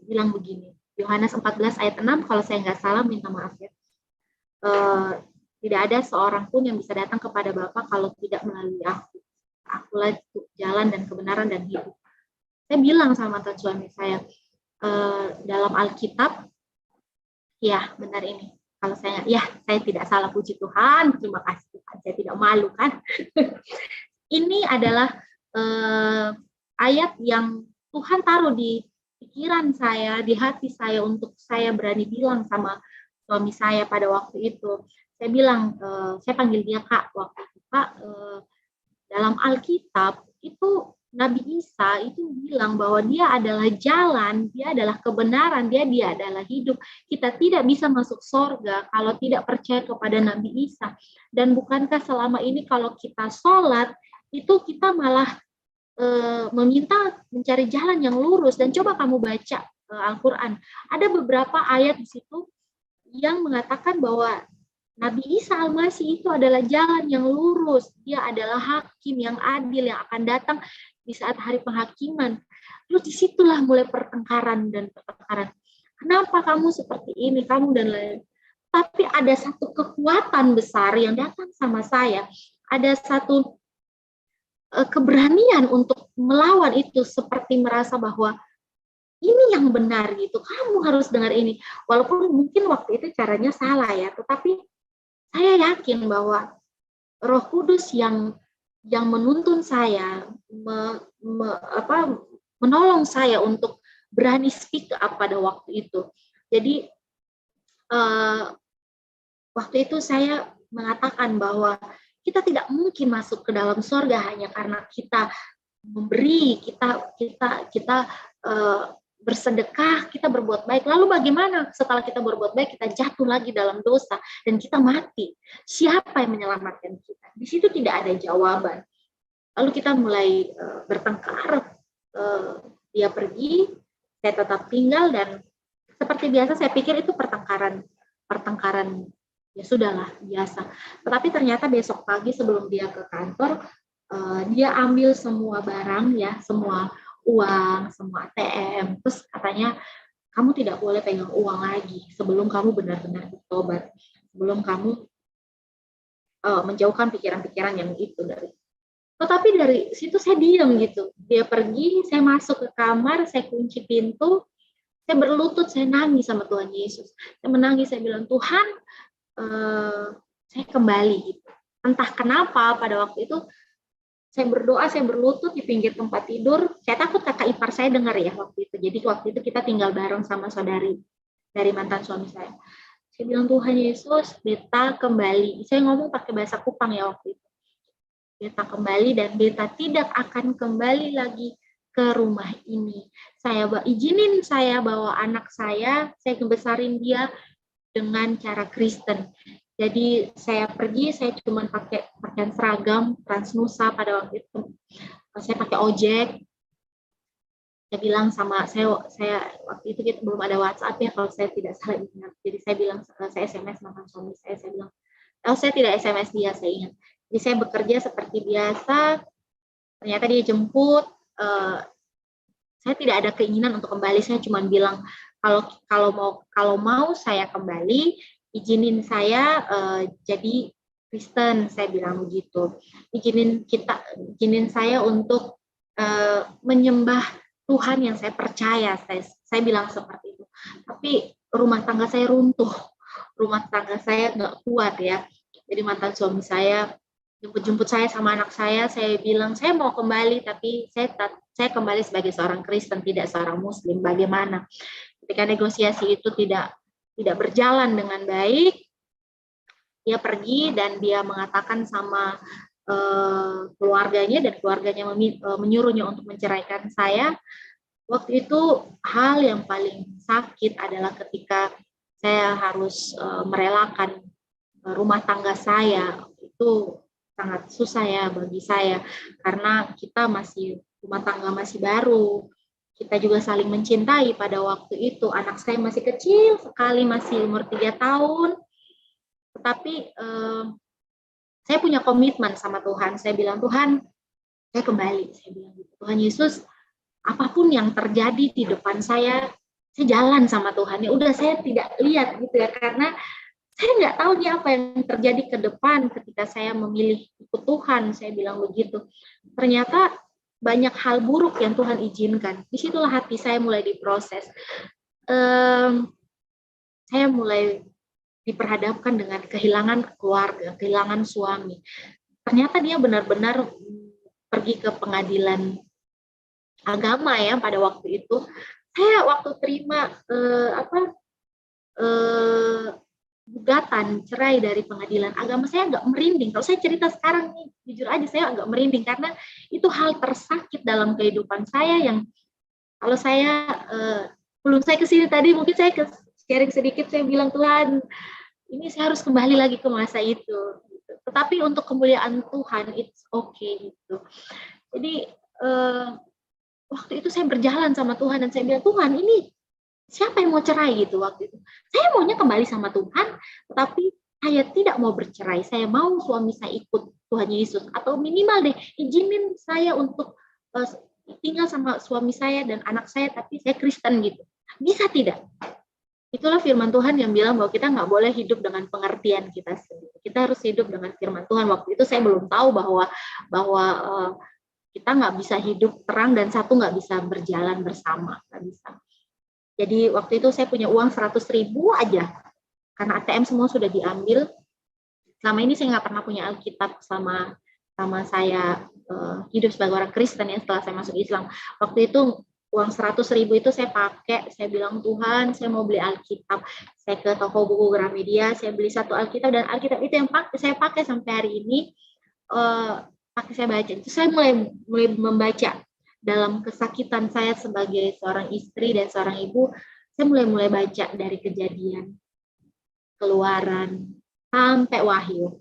Speaker 2: bilang begini, Yohanes 14 ayat 6, kalau saya nggak salah, minta maaf ya, tidak ada seorang pun yang bisa datang kepada Bapa kalau tidak melalui aku. Akulah jalan dan kebenaran dan hidup. Saya bilang sama mantan suami saya, dalam Alkitab, ya benar ini. Kalau saya tidak salah, puji Tuhan, terima kasih Tuhan, saya tidak malu kan. Ini adalah ayat yang Tuhan taruh di pikiran saya, di hati saya, untuk saya berani bilang sama suami saya pada waktu itu. Saya bilang, saya panggil dia Kak waktu itu, Kak, dalam Alkitab itu Nabi Isa itu bilang bahwa dia adalah jalan, dia adalah kebenaran, dia adalah hidup. Kita tidak bisa masuk surga kalau tidak percaya kepada Nabi Isa. Dan bukankah selama ini kalau kita sholat, itu kita malah meminta mencari jalan yang lurus. Dan coba kamu baca Al-Quran, ada beberapa ayat di situ yang mengatakan bahwa Nabi Isa Al-Masih itu adalah jalan yang lurus. Dia adalah hakim yang adil yang akan datang di saat hari penghakiman. Terus disitulah mulai pertengkaran. Kenapa kamu seperti ini, kamu dan lain. Tapi ada satu kekuatan besar yang datang sama saya. Ada satu keberanian untuk melawan itu, seperti merasa bahwa ini yang benar gitu. Kamu harus dengar ini. Walaupun mungkin waktu itu caranya salah ya, tetapi saya yakin bahwa Roh Kudus yang menuntun saya, menolong saya untuk berani speak up pada waktu itu. Jadi waktu itu saya mengatakan bahwa kita tidak mungkin masuk ke dalam surga hanya karena kita memberi, kita bersedekah, kita berbuat baik. Lalu bagaimana setelah kita berbuat baik, kita jatuh lagi dalam dosa dan kita mati? Siapa yang menyelamatkan kita? Di situ tidak ada jawaban. Lalu kita mulai bertengkar. Dia pergi, saya tetap tinggal, dan seperti biasa saya pikir itu pertengkaran ya sudahlah, biasa. Tetapi ternyata besok pagi sebelum dia ke kantor, dia ambil semua barang ya, semua uang, semua ATM, terus katanya kamu tidak boleh pegang uang lagi sebelum kamu benar-benar bertobat, sebelum kamu menjauhkan pikiran-pikiran yang itu dari. Tetapi dari situ saya diam gitu. Dia pergi, saya masuk ke kamar, saya kunci pintu, saya berlutut, saya nangis sama Tuhan Yesus. Saya menangis, saya bilang, Tuhan, saya kembali gitu. Entah kenapa pada waktu itu Saya berdoa, saya berlutut di pinggir tempat tidur. Saya takut kakak ipar saya dengar ya waktu itu. Jadi waktu itu kita tinggal bareng sama saudari dari mantan suami saya. Saya bilang, Tuhan Yesus, beta kembali. Saya ngomong pakai bahasa Kupang ya waktu itu. Beta kembali dan beta tidak akan kembali lagi ke rumah ini. Izinin saya bawa anak saya kebesarin dia dengan cara Kristen. Jadi saya pergi, saya cuma pakai pakaian seragam Transnusa pada waktu itu. Saya pakai ojek. Saya bilang sama saya waktu itu kita belum ada WhatsApp ya kalau saya tidak salah ingat. Jadi saya bilang saya SMS mantan suami saya bilang, saya tidak SMS dia, saya ingat. Jadi saya bekerja seperti biasa. Ternyata dia jemput. Saya tidak ada keinginan untuk kembali. Saya cuma bilang kalau mau saya kembali, izinin saya jadi Kristen, saya bilang begitu. Izinin saya untuk menyembah Tuhan yang saya percaya. Saya bilang seperti itu. Tapi rumah tangga saya runtuh, rumah tangga saya nggak kuat ya. Jadi mantan suami saya jemput saya sama anak saya bilang saya mau kembali, tapi saya kembali sebagai seorang Kristen, tidak seorang Muslim. Bagaimana? Ketika negosiasi itu tidak berjalan dengan baik, dia pergi dan dia mengatakan sama keluarganya, dan keluarganya menyuruhnya untuk menceraikan saya. Waktu itu hal yang paling sakit adalah ketika saya harus merelakan rumah tangga saya. Itu sangat susah ya bagi saya, karena kita rumah tangga masih baru, kita juga saling mencintai pada waktu itu. Anak saya masih kecil sekali, masih umur 3 tahun, tetapi saya punya komitmen sama Tuhan. Saya bilang, Tuhan, saya kembali. Saya bilang, Tuhan Yesus, apapun yang terjadi di depan saya jalan sama Tuhan. Ya udah, saya tidak lihat gitu ya, karena saya nggak tahu nih apa yang terjadi ke depan ketika saya memilih ikut Tuhan. Saya bilang begitu. Ternyata banyak hal buruk yang Tuhan izinkan. Disitulah hati saya mulai diproses. Saya mulai diperhadapkan dengan kehilangan keluarga, kehilangan suami. Ternyata dia benar-benar pergi ke pengadilan agama ya pada waktu itu. Saya waktu terima gugatan cerai dari pengadilan agama, saya agak merinding. Kalau saya cerita sekarang nih, jujur aja saya agak merinding, karena itu hal tersakit dalam kehidupan saya yang kalau saya belum saya kesini tadi, mungkin saya sharing sedikit, saya bilang, Tuhan, ini saya harus kembali lagi ke masa itu. Tetapi untuk kemuliaan Tuhan, it's okay gitu. Jadi waktu itu saya berjalan sama Tuhan dan saya bilang, Tuhan, ini siapa yang mau cerai gitu waktu itu. Saya maunya kembali sama Tuhan, tetapi saya tidak mau bercerai. Saya mau suami saya ikut Tuhan Yesus, atau minimal deh izinin saya untuk tinggal sama suami saya dan anak saya, tapi saya Kristen gitu. Bisa tidak? Itulah firman Tuhan yang bilang bahwa kita nggak boleh hidup dengan pengertian kita sendiri. Kita harus hidup dengan firman Tuhan. Waktu itu saya belum tahu bahwa kita nggak bisa hidup terang dan satu nggak bisa berjalan bersama, nggak bisa. Jadi waktu itu saya punya uang 100.000 aja, karena ATM semua sudah diambil. Selama ini saya nggak pernah punya Alkitab sama saya hidup sebagai orang Kristen ya, setelah saya masuk Islam. Waktu itu uang 100.000 itu saya pakai, saya bilang, Tuhan, saya mau beli Alkitab. Saya ke toko buku Gramedia, saya beli 1 Alkitab, dan Alkitab itu yang saya pakai sampai hari ini. Pakai saya baca. Itu saya mulai membaca. Dalam kesakitan saya sebagai seorang istri dan seorang ibu, saya mulai baca dari Kejadian, Keluaran, sampai Wahyu,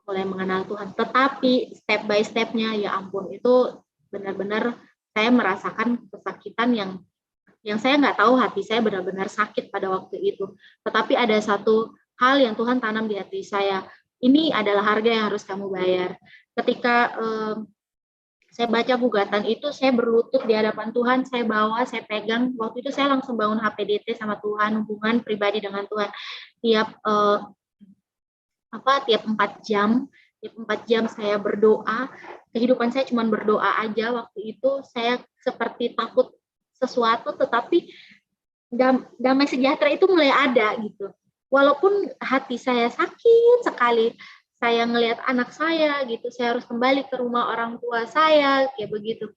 Speaker 2: mulai mengenal Tuhan. Tetapi step by step-nya, ya ampun, itu benar-benar saya merasakan kesakitan yang saya nggak tahu hati saya benar-benar sakit pada waktu itu. Tetapi ada satu hal yang Tuhan tanam di hati saya, ini adalah harga yang harus kamu bayar. Ketika saya baca gugatan itu, saya berlutut di hadapan Tuhan, saya bawa, saya pegang. Waktu itu saya langsung bangun HPDT sama Tuhan, hubungan pribadi dengan Tuhan. Tiap 4 jam saya berdoa. Kehidupan saya cuma berdoa aja waktu itu. Saya seperti takut sesuatu, tetapi damai sejahtera itu mulai ada gitu. Walaupun hati saya sakit sekali, saya ngelihat anak saya gitu, saya harus kembali ke rumah orang tua saya kayak begitu.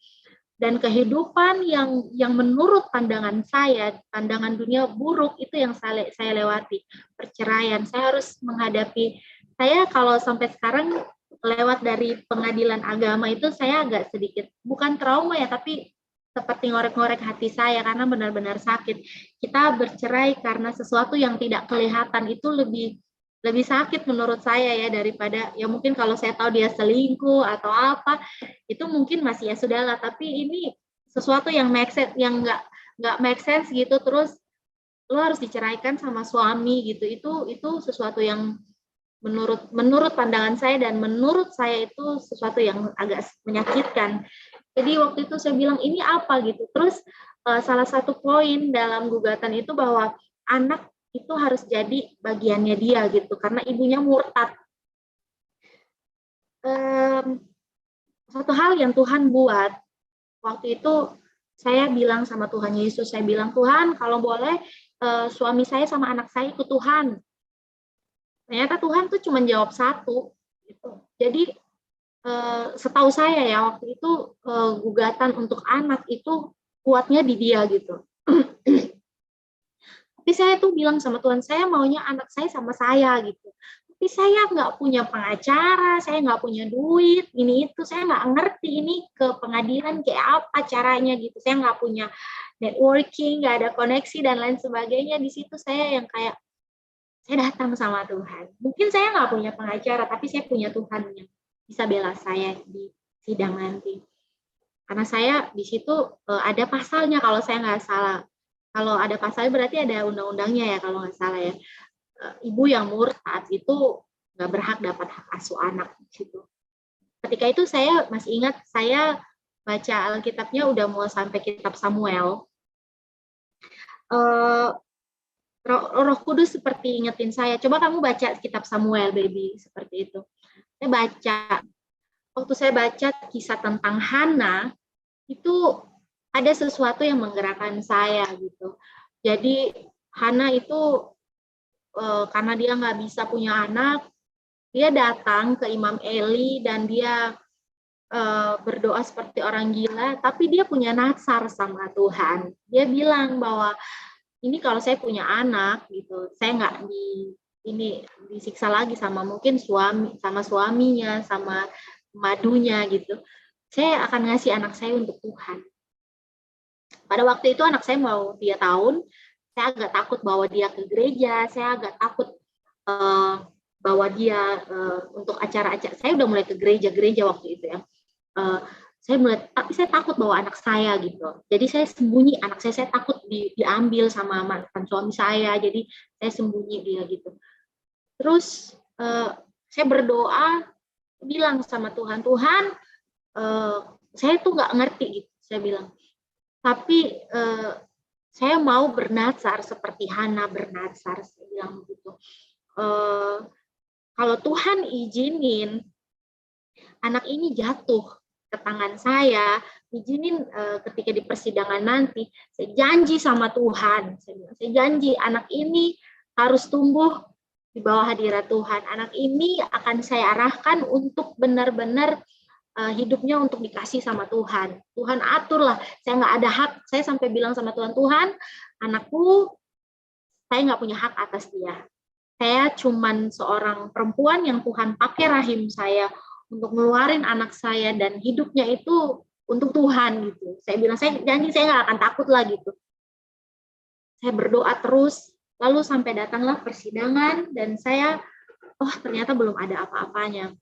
Speaker 2: Dan kehidupan yang menurut pandangan saya, pandangan dunia buruk itu yang saya lewati. Perceraian, saya harus menghadapi, saya kalau sampai sekarang lewat dari pengadilan agama itu saya agak sedikit, bukan trauma ya, tapi seperti ngorek-ngorek hati saya karena benar-benar sakit. Kita bercerai karena sesuatu yang tidak kelihatan itu lebih sakit menurut saya ya, daripada ya mungkin kalau saya tahu dia selingkuh atau apa itu mungkin masih ya sudahlah, tapi ini sesuatu yang make sense, yang nggak make sense gitu, terus lo harus diceraikan sama suami gitu, itu sesuatu yang menurut pandangan saya dan menurut saya itu sesuatu yang agak menyakitkan. Jadi waktu itu saya bilang ini apa gitu, terus salah satu poin dalam gugatan itu bahwa anak itu harus jadi bagiannya dia gitu, karena ibunya murtad. Satu hal yang Tuhan buat, waktu itu saya bilang sama Tuhan Yesus, saya bilang, Tuhan kalau boleh suami saya sama anak saya ikut Tuhan. Ternyata Tuhan tuh cuma jawab satu. Gitu. Jadi setahu saya ya waktu itu gugatan untuk anak itu kuatnya di dia gitu. Tapi saya tuh bilang sama Tuhan, saya maunya anak saya sama saya gitu. Tapi saya nggak punya pengacara, saya nggak punya duit, ini itu, saya nggak ngerti ini ke pengadilan kayak apa caranya gitu. Saya nggak punya networking, nggak ada koneksi dan lain sebagainya. Di situ saya yang kayak, saya datang sama Tuhan. Mungkin saya nggak punya pengacara, tapi saya punya Tuhan yang bisa bela saya di sidang nanti. Karena saya di situ ada pasalnya kalau saya nggak salah. Kalau ada pasalnya berarti ada undang-undangnya ya kalau nggak salah ya. Ibu yang murtad itu nggak berhak dapat hak asuh anak di situ. Ketika itu saya masih ingat, saya baca Alkitabnya udah mau sampai kitab Samuel. Roh Kudus seperti ingetin saya, coba kamu baca kitab Samuel, baby, seperti itu. Saya baca. Waktu saya baca kisah tentang Hana, itu ada sesuatu yang menggerakkan saya gitu. Jadi Hana itu karena dia nggak bisa punya anak, dia datang ke Imam Eli dan dia berdoa seperti orang gila, tapi dia punya nazar sama Tuhan. Dia bilang bahwa ini kalau saya punya anak gitu, saya nggak disiksa lagi sama mungkin suaminya, sama madunya gitu. Saya akan ngasih anak saya untuk Tuhan. Pada waktu itu anak saya mau 3 tahun, saya agak takut bawa dia ke gereja, saya agak takut bawa dia untuk acara-acara. Saya udah mulai ke gereja-gereja waktu itu ya. Tapi saya takut bawa anak saya gitu. Jadi saya sembunyi anak saya takut diambil sama mantan suami saya. Jadi saya sembunyi dia gitu. Terus saya berdoa, bilang sama Tuhan, saya tuh nggak ngerti gitu. Saya bilang, tapi saya mau bernazar seperti Hana bernazar, saya bilang begitu. Kalau Tuhan izinin anak ini jatuh ke tangan saya, izinin ketika di persidangan nanti, saya janji sama Tuhan, saya janji anak ini harus tumbuh di bawah hadirat Tuhan. Anak ini akan saya arahkan untuk benar-benar hidupnya untuk dikasih sama Tuhan. Tuhan aturlah, saya nggak ada hak. Saya sampai bilang sama Tuhan, Tuhan, anakku, saya nggak punya hak atas dia. Saya cuman seorang perempuan yang Tuhan pakai rahim saya untuk ngeluarin anak saya dan hidupnya itu untuk Tuhan gitu. Saya bilang, saya janji saya nggak akan takut lah gitu. Saya berdoa terus, lalu sampai datanglah persidangan dan saya, ternyata belum ada apa-apanya.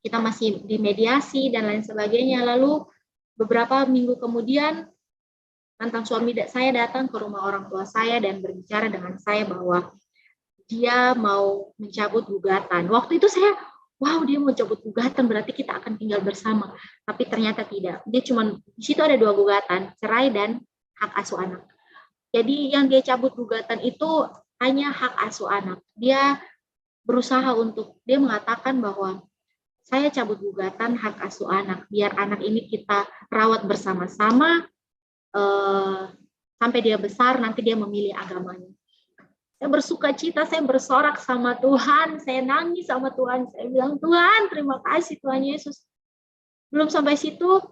Speaker 2: Kita masih di mediasi dan lain sebagainya. Lalu beberapa minggu kemudian mantan suami saya datang ke rumah orang tua saya dan berbicara dengan saya bahwa dia mau mencabut gugatan. Waktu itu saya, wow, dia mau cabut gugatan, berarti kita akan tinggal bersama. Tapi ternyata tidak. Dia cuma, di situ ada 2 gugatan, cerai dan hak asuh anak. Jadi yang dia cabut gugatan itu hanya hak asuh anak. Dia berusaha dia mengatakan bahwa saya cabut gugatan hak asuh anak, biar anak ini kita rawat bersama-sama sampai dia besar, nanti dia memilih agamanya. Saya bersuka cita, saya bersorak sama Tuhan, saya nangis sama Tuhan, saya bilang, Tuhan, terima kasih Tuhan Yesus. Belum sampai situ,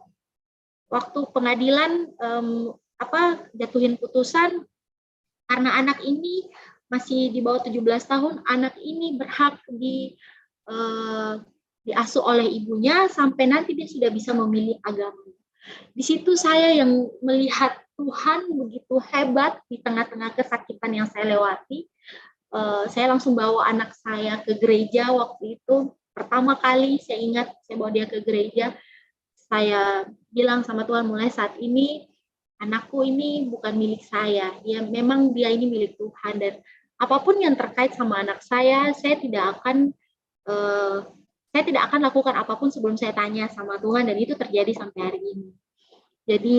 Speaker 2: waktu pengadilan jatuhin putusan, karena anak ini masih di bawah 17 tahun, anak ini berhak diasuh oleh ibunya sampai nanti dia sudah bisa memilih agama. Di situ saya yang melihat Tuhan begitu hebat di tengah-tengah kesakitan yang saya lewati. Saya langsung bawa anak saya ke gereja waktu itu. Pertama kali saya ingat saya bawa dia ke gereja. Saya bilang sama Tuhan, mulai saat ini anakku ini bukan milik saya. Ya memang dia ini milik Tuhan, dan apapun yang terkait sama anak saya tidak akan lakukan apapun sebelum saya tanya sama Tuhan, dan itu terjadi sampai hari ini. Jadi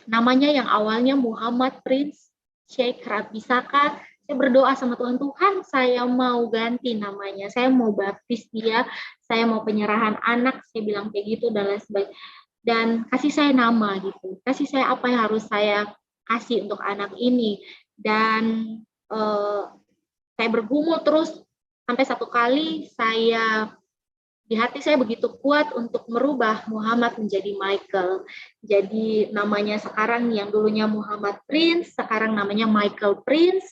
Speaker 2: namanya yang awalnya Muhammad Prince Sheikh Rabi Saka, saya berdoa sama Tuhan, Tuhan saya mau ganti namanya, saya mau baptis dia, saya mau penyerahan anak, saya bilang kayak gitu dan lain sebagainya. Dan kasih saya nama gitu, kasih saya apa yang harus saya kasih untuk anak ini. Dan saya bergumul terus sampai satu kali di hati saya begitu kuat untuk merubah Muhammad menjadi Michael. Jadi namanya sekarang yang dulunya Muhammad Prince, sekarang namanya Michael Prince,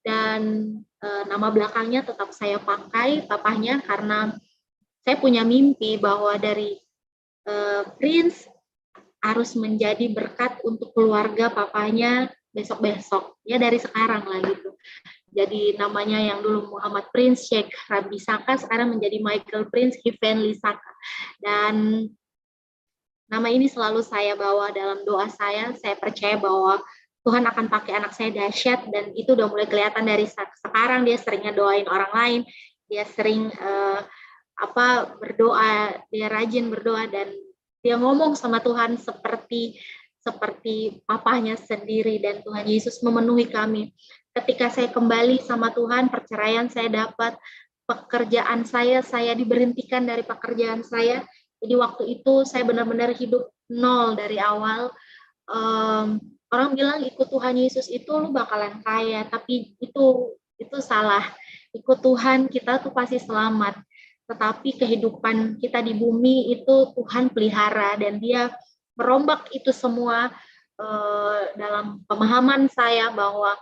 Speaker 2: dan nama belakangnya tetap saya pakai papahnya, karena saya punya mimpi bahwa dari Prince harus menjadi berkat untuk keluarga papanya besok-besok, ya dari sekarang lah gitu. Jadi namanya yang dulu Muhammad Prince Sheikh Rabi Saka sekarang menjadi Michael Prince Heavenly Saka. Dan nama ini selalu saya bawa dalam doa saya. Saya percaya bahwa Tuhan akan pakai anak saya dahsyat, dan itu udah mulai kelihatan dari sekarang. Dia seringnya doain orang lain, dia sering berdoa, dia rajin berdoa, dan dia ngomong sama Tuhan seperti papahnya sendiri, dan Tuhan Yesus memenuhi kami. Ketika saya kembali sama Tuhan, perceraian saya dapat, pekerjaan saya diberhentikan dari pekerjaan saya. Jadi waktu itu saya benar-benar hidup nol dari awal. Orang bilang ikut Tuhan Yesus itu lu bakalan kaya, tapi itu salah. Ikut Tuhan kita tuh pasti selamat. Tetapi kehidupan kita di bumi itu Tuhan pelihara, dan dia merombak itu semua dalam pemahaman saya bahwa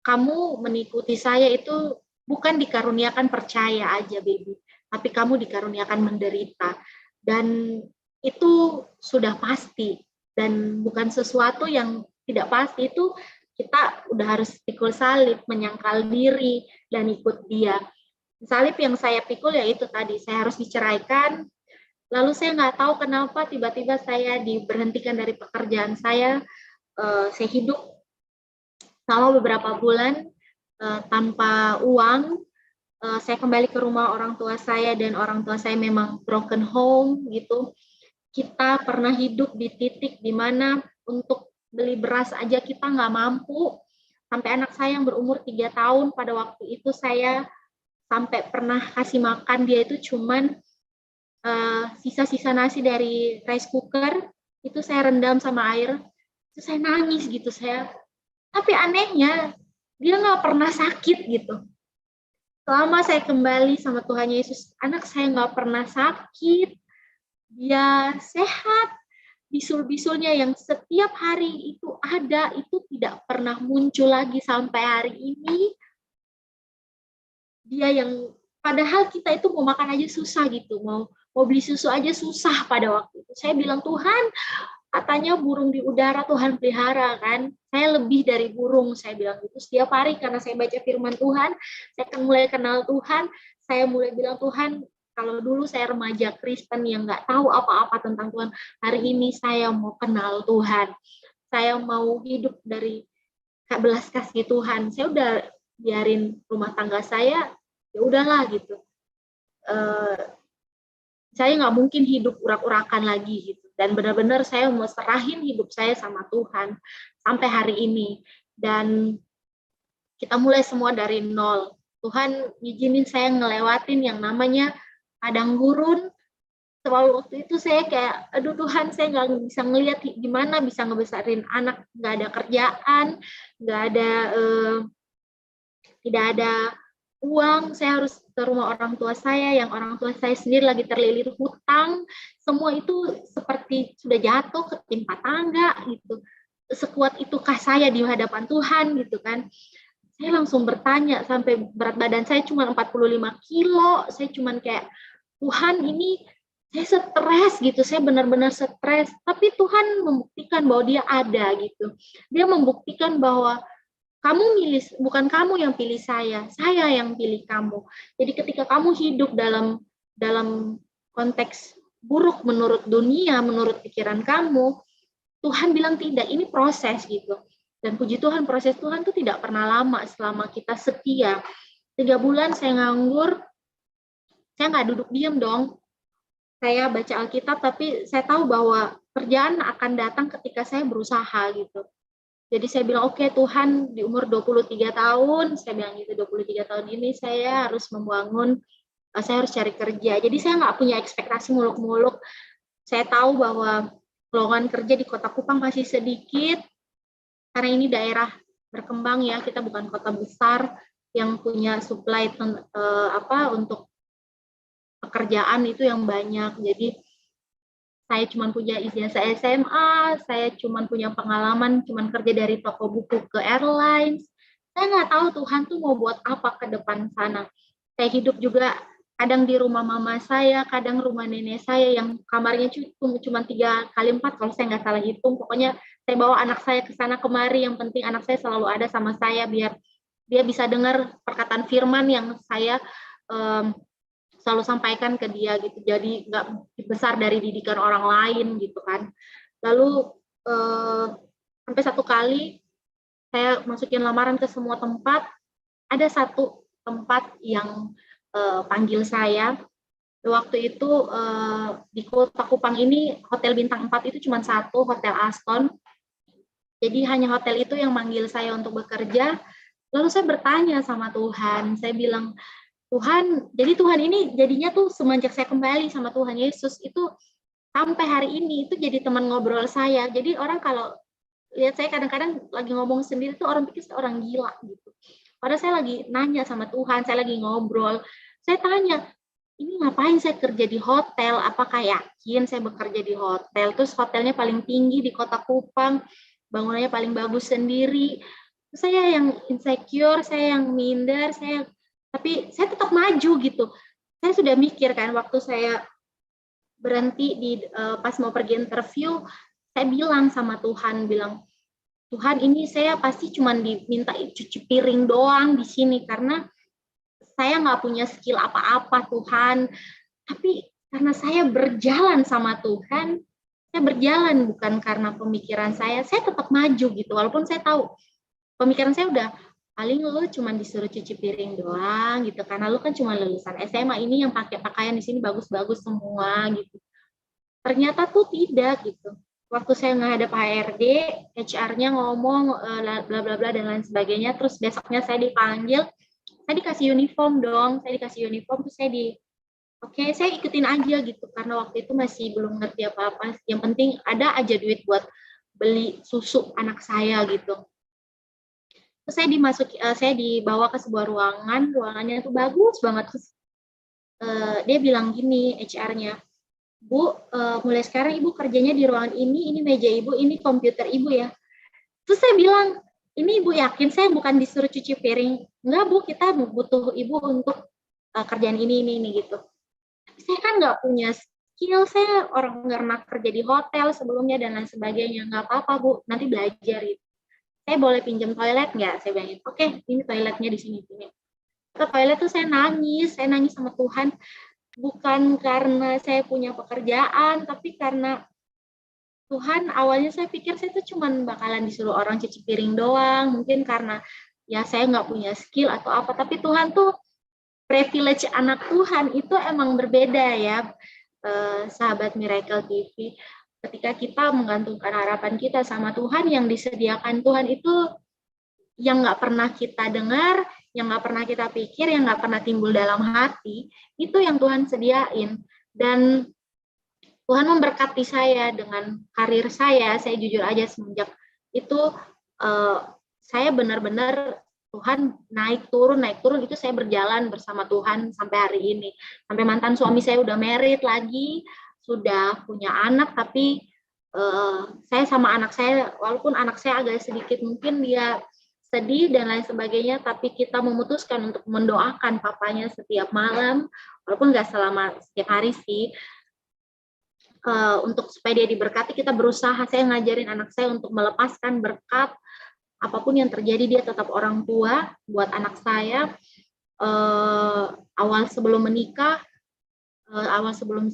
Speaker 2: kamu mengikuti saya itu bukan dikaruniakan percaya aja, baby, tapi kamu dikaruniakan menderita. Dan itu sudah pasti, dan bukan sesuatu yang tidak pasti. Itu kita udah harus pikul salib, menyangkal diri, dan ikut dia. Salib yang saya pikul ya itu tadi, saya harus diceraikan, lalu saya nggak tahu kenapa tiba-tiba saya diberhentikan dari pekerjaan saya. Saya hidup selama beberapa bulan tanpa uang. Saya kembali ke rumah orang tua saya, dan orang tua saya memang broken home gitu. Kita pernah hidup di titik di mana untuk beli beras aja kita nggak mampu. Sampai anak saya yang berumur 3 tahun, pada waktu itu saya sampai pernah kasih makan dia itu cuman sisa-sisa nasi dari rice cooker, itu saya rendam sama air, itu saya nangis gitu. Tapi anehnya dia nggak pernah sakit gitu. Selama saya kembali sama Tuhan Yesus, anak saya nggak pernah sakit, dia sehat. Bisul-bisulnya yang setiap hari itu ada, itu tidak pernah muncul lagi sampai hari ini. Dia yang padahal kita itu mau makan aja susah gitu, mau beli susu aja susah pada waktu itu. Saya bilang, Tuhan, katanya burung di udara Tuhan pelihara kan, saya lebih dari burung, saya bilang gitu. Setiap hari karena saya baca firman Tuhan, saya kan mulai kenal Tuhan, saya mulai bilang, Tuhan, kalau dulu saya remaja Kristen yang nggak tahu apa-apa tentang Tuhan, hari ini saya mau kenal Tuhan, saya mau hidup dari belas kasih Tuhan. Saya udah biarin rumah tangga saya, ya udahlah gitu. Saya nggak mungkin hidup urak-urakan lagi gitu. Dan benar-benar saya mau serahin hidup saya sama Tuhan sampai hari ini. Dan kita mulai semua dari nol. Tuhan izinin saya ngelewatin yang namanya padang gurun. Selalu waktu itu saya kayak, aduh Tuhan, saya nggak bisa ngelihat gimana bisa ngebesarin anak, nggak ada kerjaan, nggak ada tidak ada uang, saya harus ke rumah orang tua saya, yang orang tua saya sendiri lagi terlilit hutang, semua itu seperti sudah jatuh ketimpa tangga gitu. Sekuat itukah saya di hadapan Tuhan gitu kan. Saya langsung bertanya, sampai berat badan saya cuma 45 kilo, saya cuma kayak, Tuhan ini saya stres gitu, saya benar-benar stres, tapi Tuhan membuktikan bahwa dia ada gitu. Dia membuktikan bahwa kamu milih, bukan kamu yang pilih saya yang pilih kamu. Jadi ketika kamu hidup dalam dalam konteks buruk menurut dunia, menurut pikiran kamu, Tuhan bilang tidak, ini proses gitu. Dan puji Tuhan, proses Tuhan itu tidak pernah lama selama kita setia. 3 bulan saya nganggur, saya nggak duduk diam dong. Saya baca Alkitab, tapi saya tahu bahwa kerjaan akan datang ketika saya berusaha gitu. Jadi saya bilang, oke Tuhan, di umur 23 tahun, saya bilang gitu, 23 tahun ini saya harus membangun, saya harus cari kerja. Jadi saya nggak punya ekspektasi muluk-muluk. Saya tahu bahwa lowongan kerja di Kota Kupang masih sedikit, karena ini daerah berkembang ya, kita bukan kota besar yang punya supply untuk pekerjaan itu yang banyak. Jadi saya cuma punya ijazah SMA, saya cuma punya pengalaman cuma kerja dari toko buku ke airlines. Saya nggak tahu Tuhan tuh mau buat apa ke depan sana. Saya hidup juga kadang di rumah mama saya, kadang rumah nenek saya yang kamarnya cuma 3x4 kalau saya nggak salah hitung. Pokoknya saya bawa anak saya ke sana kemari, yang penting anak saya selalu ada sama saya biar dia bisa dengar perkataan firman yang saya selalu sampaikan ke dia gitu. Jadi nggak besar dari didikan orang lain gitu kan. Lalu sampai satu kali saya masukin lamaran ke semua tempat, ada satu tempat yang panggil saya. Waktu itu di Kota Kupang ini hotel bintang 4 itu cuma satu, Hotel Aston. Jadi hanya hotel itu yang manggil saya untuk bekerja. Lalu saya bertanya sama Tuhan, saya bilang, Tuhan, jadi Tuhan ini jadinya tuh semenjak saya kembali sama Tuhan Yesus itu sampai hari ini itu jadi teman ngobrol saya. Jadi orang kalau lihat saya kadang-kadang lagi ngomong sendiri tuh orang pikir saya orang gila gitu. Padahal saya lagi nanya sama Tuhan, saya lagi ngobrol. Saya tanya, ini ngapain saya kerja di hotel? Apakah yakin saya bekerja di hotel? Terus hotelnya paling tinggi di Kota Kupang, bangunannya paling bagus sendiri. Saya yang insecure, saya yang minder, tapi saya tetap maju gitu. Saya sudah mikir kan waktu saya berhenti pas mau pergi interview, saya bilang sama Tuhan, Tuhan ini saya pasti cuma diminta cuci piring doang di sini karena saya nggak punya skill apa-apa Tuhan. Tapi karena saya berjalan sama Tuhan, saya berjalan bukan karena pemikiran saya tetap maju gitu. Walaupun saya tahu pemikiran saya udah paling lu cuma disuruh cuci piring doang gitu karena lu kan cuma lulusan SMA, ini yang pakai pakaian di sini bagus-bagus semua gitu. Ternyata tuh tidak gitu. Waktu saya ngadep HRD, HR-nya ngomong bla bla bla dan lain sebagainya, terus besoknya saya dipanggil, saya dikasih uniform dong, terus oke, saya ikutin aja gitu karena waktu itu masih belum ngerti apa-apa. Yang penting ada aja duit buat beli susu anak saya gitu. Terus saya dibawa ke sebuah ruangannya tuh bagus banget. Terus dia bilang gini, HR-nya, Bu, mulai sekarang Ibu kerjanya di ruangan ini meja Ibu, ini komputer Ibu ya. Terus saya bilang, ini Ibu yakin saya bukan disuruh cuci piring? Enggak Bu, kita butuh Ibu untuk kerjaan ini gitu. Tapi saya kan nggak punya skill, saya orang nggak pernah kerja di hotel sebelumnya dan lain sebagainya. Nggak apa-apa Bu, nanti belajar gitu. Saya boleh pinjam toilet nggak? Saya bilang, oke, ini toiletnya di sini. Ke toilet tuh saya nangis sama Tuhan. Bukan karena saya punya pekerjaan, tapi karena Tuhan, awalnya saya pikir saya tuh cuma bakalan disuruh orang cuci piring doang, mungkin karena ya saya nggak punya skill atau apa, tapi Tuhan tuh privilege anak Tuhan itu emang berbeda ya, sahabat Miracle TV. Ketika kita menggantungkan harapan kita sama Tuhan, yang disediakan Tuhan itu yang nggak pernah kita dengar, yang nggak pernah kita pikir, yang nggak pernah timbul dalam hati, itu yang Tuhan sediain. Dan Tuhan memberkati saya dengan karir saya jujur aja semenjak itu saya benar-benar Tuhan naik turun itu saya berjalan bersama Tuhan sampai hari ini. Sampai mantan suami saya udah married lagi, sudah punya anak, tapi saya sama anak saya, walaupun anak saya agak sedikit mungkin dia sedih dan lain sebagainya, tapi kita memutuskan untuk mendoakan papanya setiap malam, walaupun nggak selama setiap hari sih, untuk supaya dia diberkati. Kita berusaha, saya ngajarin anak saya untuk melepaskan berkat, apapun yang terjadi dia tetap orang tua buat anak saya. Awal sebelum menikah, awal sebelum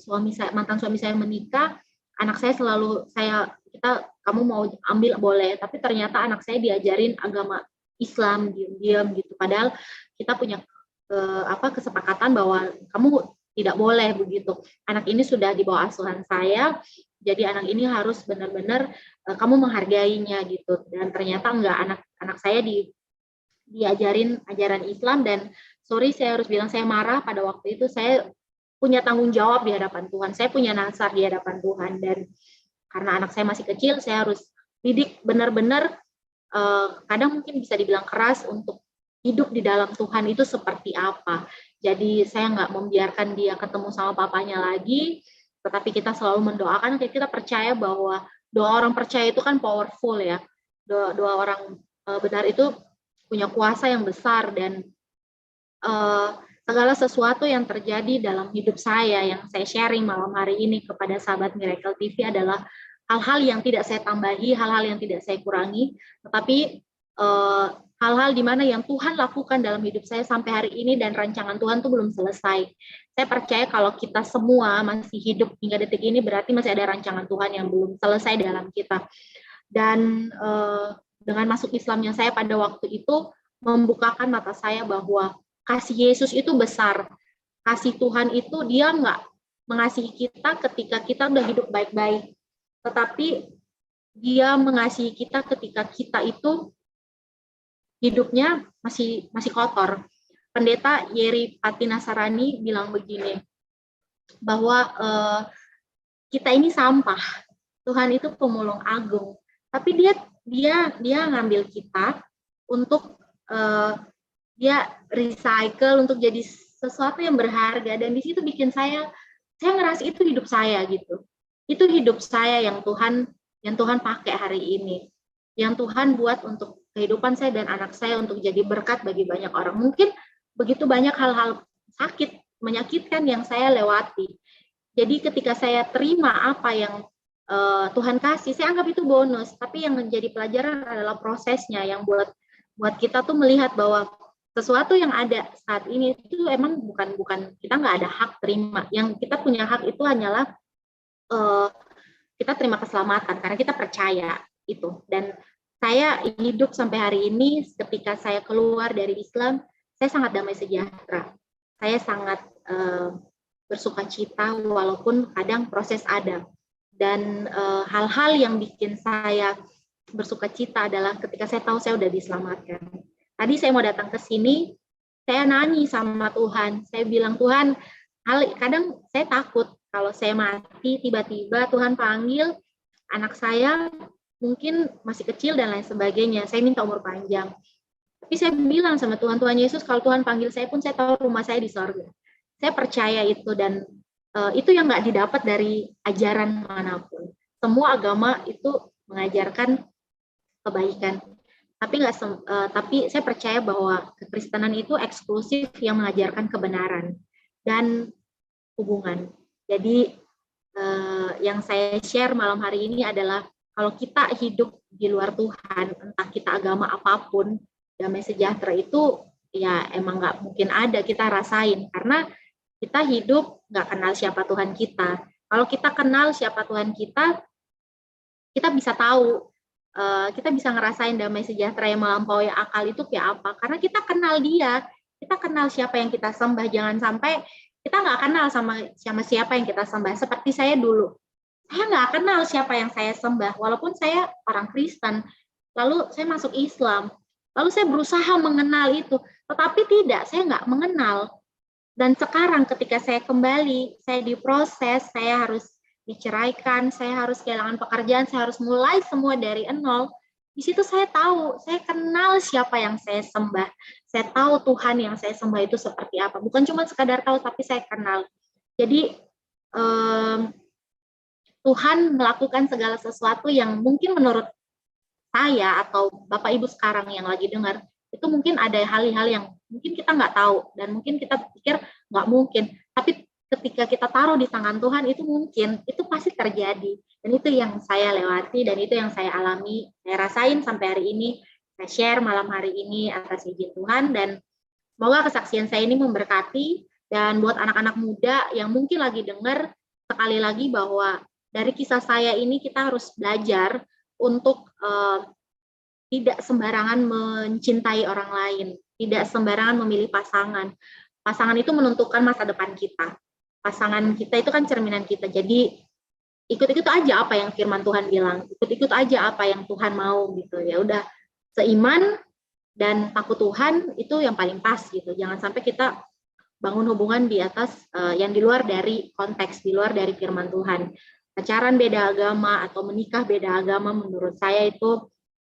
Speaker 2: mantan suami saya menikah, anak saya selalu kamu mau ambil boleh, tapi ternyata anak saya diajarin agama Islam diam-diam gitu. Padahal kita punya kesepakatan bahwa kamu tidak boleh begitu. Anak ini sudah di bawah asuhan saya, jadi anak ini harus benar-benar kamu menghargainya gitu. Dan ternyata enggak, anak saya diajarin ajaran Islam. Dan sorry, saya harus bilang saya marah pada waktu itu. Saya punya tanggung jawab di hadapan Tuhan, saya punya nasar di hadapan Tuhan, dan karena anak saya masih kecil, saya harus didik benar-benar. Kadang mungkin bisa dibilang keras untuk hidup di dalam Tuhan itu seperti apa. Jadi saya nggak membiarkan dia ketemu sama papanya lagi, tetapi kita selalu mendoakan. Kita percaya bahwa doa orang percaya itu kan powerful ya. Doa orang benar itu punya kuasa yang besar, dan segala sesuatu yang terjadi dalam hidup saya yang saya sharing malam hari ini kepada sahabat Miracle TV adalah hal-hal yang tidak saya tambahi, hal-hal yang tidak saya kurangi, tetapi hal-hal di mana yang Tuhan lakukan dalam hidup saya sampai hari ini, dan rancangan Tuhan itu belum selesai. Saya percaya kalau kita semua masih hidup hingga detik ini, berarti masih ada rancangan Tuhan yang belum selesai dalam kita. Dan dengan masuk Islamnya saya pada waktu itu membukakan mata saya bahwa kasih Yesus itu besar. Kasih Tuhan itu dia nggak mengasihi kita ketika kita udah hidup baik-baik, tetapi dia mengasihi kita ketika kita itu hidupnya masih kotor. Pendeta Yeri Patinasarani bilang begini, bahwa kita ini sampah, Tuhan itu pemulung agung, tapi dia ngambil kita untuk dia recycle untuk jadi sesuatu yang berharga. Dan di situ bikin saya ngerasa itu hidup saya gitu. Itu hidup saya yang Tuhan pakai hari ini. Yang Tuhan buat untuk kehidupan saya dan anak saya untuk jadi berkat bagi banyak orang. Mungkin begitu banyak hal-hal sakit, menyakitkan yang saya lewati. Jadi ketika saya terima apa yang Tuhan kasih, saya anggap itu bonus. Tapi yang menjadi pelajaran adalah prosesnya, yang buat kita tuh melihat bahwa sesuatu yang ada saat ini itu emang bukan kita nggak ada hak terima. Yang kita punya hak itu hanyalah kita terima keselamatan karena kita percaya itu. Dan saya hidup sampai hari ini, ketika saya keluar dari Islam, saya sangat damai sejahtera. Saya sangat bersuka cita walaupun kadang proses ada. Dan hal-hal yang bikin saya bersuka cita adalah ketika saya tahu saya udah diselamatkan. Tadi saya mau datang ke sini, saya nanya sama Tuhan. Saya bilang, Tuhan, kadang saya takut kalau saya mati, tiba-tiba Tuhan panggil anak saya, mungkin masih kecil dan lain sebagainya. Saya minta umur panjang. Tapi saya bilang sama Tuhan, Tuhan Yesus, kalau Tuhan panggil saya pun saya tahu rumah saya di sorga. Saya percaya itu, dan itu yang nggak didapat dari ajaran manapun. Semua agama itu mengajarkan kebaikan. Tapi saya percaya bahwa kekristenan itu eksklusif yang mengajarkan kebenaran dan hubungan. Jadi yang saya share malam hari ini adalah kalau kita hidup di luar Tuhan, entah kita agama apapun, damai sejahtera itu ya emang nggak mungkin ada kita rasain, karena kita hidup nggak kenal siapa Tuhan kita. Kalau kita kenal siapa Tuhan kita bisa tahu. Kita bisa ngerasain damai sejahtera yang melampaui akal itu kayak apa, karena kita kenal dia, kita kenal siapa yang kita sembah. Jangan sampai kita nggak kenal sama siapa yang kita sembah. Seperti saya dulu, saya nggak kenal siapa yang saya sembah, walaupun saya orang Kristen, lalu saya masuk Islam, lalu saya berusaha mengenal itu, tetapi tidak, saya nggak mengenal. Dan sekarang ketika saya kembali, saya diproses, saya harus diceraikan, saya harus kehilangan pekerjaan, saya harus mulai semua dari nol. di situ saya tahu, saya kenal siapa yang saya sembah. Saya tahu Tuhan yang saya sembah itu seperti apa. Bukan cuma sekadar tahu, tapi saya kenal. Jadi Tuhan melakukan segala sesuatu yang mungkin menurut saya atau Bapak Ibu sekarang yang lagi dengar, itu mungkin ada hal-hal yang mungkin kita nggak tahu dan mungkin kita pikir nggak mungkin. Tapi ketika kita taruh di tangan Tuhan itu mungkin, itu pasti terjadi. Dan itu yang saya lewati dan itu yang saya alami, saya rasain sampai hari ini. Saya share malam hari ini atas izin Tuhan dan semoga kesaksian saya ini memberkati. Dan buat anak-anak muda yang mungkin lagi dengar, sekali lagi bahwa dari kisah saya ini kita harus belajar untuk tidak sembarangan mencintai orang lain, tidak sembarangan memilih pasangan. Pasangan itu menentukan masa depan kita. Pasangan kita itu kan cerminan kita. Jadi ikut-ikut aja apa yang firman Tuhan bilang, ikut-ikut aja apa yang Tuhan mau gitu. Ya udah, seiman dan takut Tuhan itu yang paling pas gitu. Jangan sampai kita bangun hubungan di atas yang di luar dari konteks, di luar dari firman Tuhan. Pacaran beda agama atau menikah beda agama menurut saya itu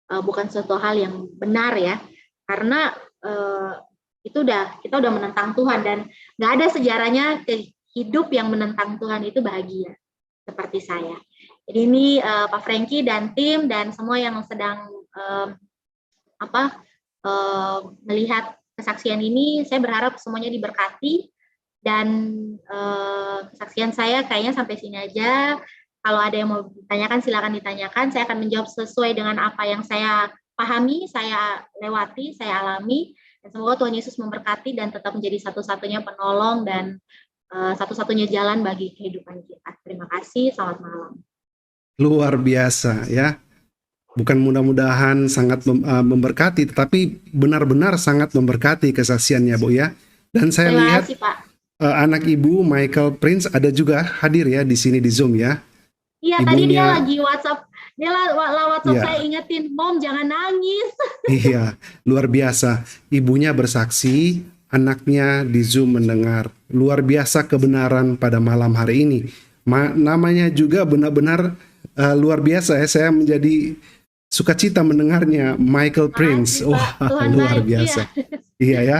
Speaker 2: bukan suatu hal yang benar ya, karena itu kita udah menentang Tuhan dan nggak ada sejarahnya hidup yang menentang Tuhan itu bahagia seperti saya. Jadi ini Pak Frankie dan tim dan semua yang sedang melihat kesaksian ini, saya berharap semuanya diberkati dan kesaksian saya kayaknya sampai sini aja. Kalau ada yang mau ditanyakan silakan ditanyakan. Saya akan menjawab sesuai dengan apa yang saya pahami, saya lewati, saya alami. Dan semoga Tuhan Yesus memberkati dan tetap menjadi satu-satunya penolong dan satu-satunya jalan bagi kehidupan kita. Terima kasih, selamat malam.
Speaker 1: Luar biasa ya. Bukan mudah-mudahan sangat memberkati, tetapi benar-benar sangat memberkati kesaksiannya, Bu ya. Dan saya lihat anak Ibu Michael Prince ada juga hadir ya di sini di Zoom ya.
Speaker 2: Iya, tadi dia lagi WhatsApp. Dia WhatsApp saya ingetin, Mom jangan nangis. Iya,
Speaker 1: luar biasa. Ibunya bersaksi, anaknya di Zoom mendengar. Luar biasa kebenaran pada malam hari ini. Namanya juga benar-benar luar biasa ya. Saya menjadi sukacita mendengarnya, Michael Prince. Wah, luar biasa. Iya ya.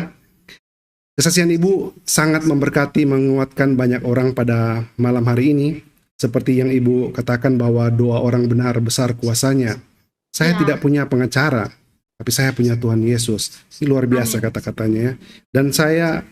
Speaker 1: Kesaksian Ibu sangat memberkati, menguatkan banyak orang pada malam hari ini. Seperti yang Ibu katakan bahwa doa orang benar besar kuasanya. Saya tidak punya pengacara, tapi saya punya Tuhan Yesus. Ini luar biasa kata-katanya. Dan saya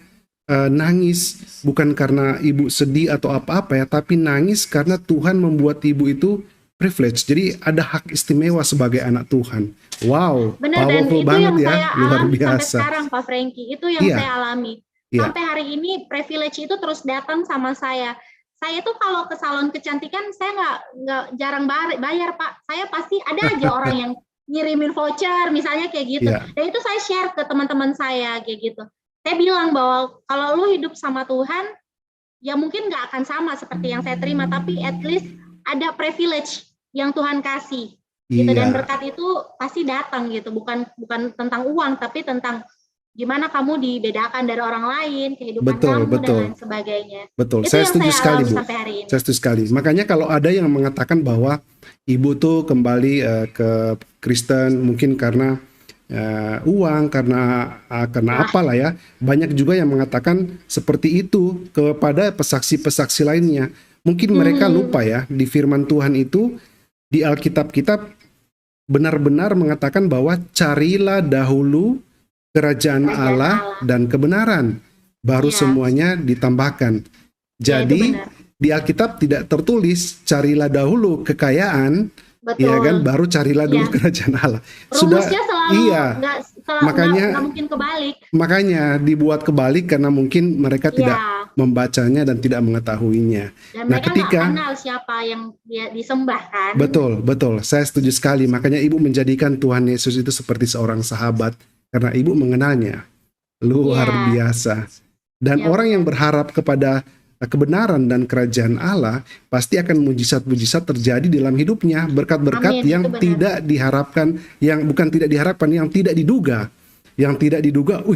Speaker 1: nangis bukan karena Ibu sedih atau apa-apa ya, tapi nangis karena Tuhan membuat Ibu itu privilege. Jadi ada hak istimewa sebagai anak Tuhan. Wow,
Speaker 2: benar,
Speaker 1: powerful banget ya, luar biasa.
Speaker 2: Sampai sekarang Pak Frankie, itu yang saya alami. Sampai hari ini privilege itu terus datang sama saya. Saya tuh kalau ke salon kecantikan saya nggak jarang bayar Pak. Saya pasti ada aja orang yang ngirimin voucher misalnya kayak gitu. Dan itu saya share ke teman-teman saya kayak gitu. Saya bilang bahwa kalau lu hidup sama Tuhan, ya mungkin nggak akan sama seperti yang saya terima, tapi at least ada privilege yang Tuhan kasih. Gitu. Dan berkat itu pasti datang gitu. Bukan tentang uang, tapi tentang gimana kamu dibedakan dari orang lain, kehidupan kamu dan lain sebagainya.
Speaker 1: Betul, saya setuju sekali Bu. Saya setuju sekali. Makanya kalau ada yang mengatakan bahwa Ibu tuh kembali ke Kristen mungkin karena uang, karena apalah ya. Banyak juga yang mengatakan seperti itu kepada pesaksi-pesaksi lainnya. Mungkin mereka lupa ya, di firman Tuhan itu, di Alkitab kita benar-benar mengatakan bahwa carilah dahulu kerajaan Allah dan kebenaran, baru semuanya ditambahkan. Jadi di Alkitab tidak tertulis carilah dahulu kekayaan, ya kan, baru carilah dulu kerajaan Allah.
Speaker 2: Rumusnya selalu
Speaker 1: makanya
Speaker 2: nggak mungkin kebalik.
Speaker 1: Makanya dibuat kebalik karena mungkin mereka tidak membacanya dan tidak mengetahuinya.
Speaker 2: Dan mereka ketika kenal siapa yang dia disembah kan.
Speaker 1: Betul, saya setuju sekali. Makanya Ibu menjadikan Tuhan Yesus itu seperti seorang sahabat. Karena Ibu mengenalnya, luar biasa. Dan orang yang berharap kepada kebenaran dan kerajaan Allah, pasti akan mujizat-mujizat terjadi dalam hidupnya. Berkat-berkat yang tidak diharapkan, yang bukan tidak diharapkan, yang tidak diduga. Yang tidak diduga,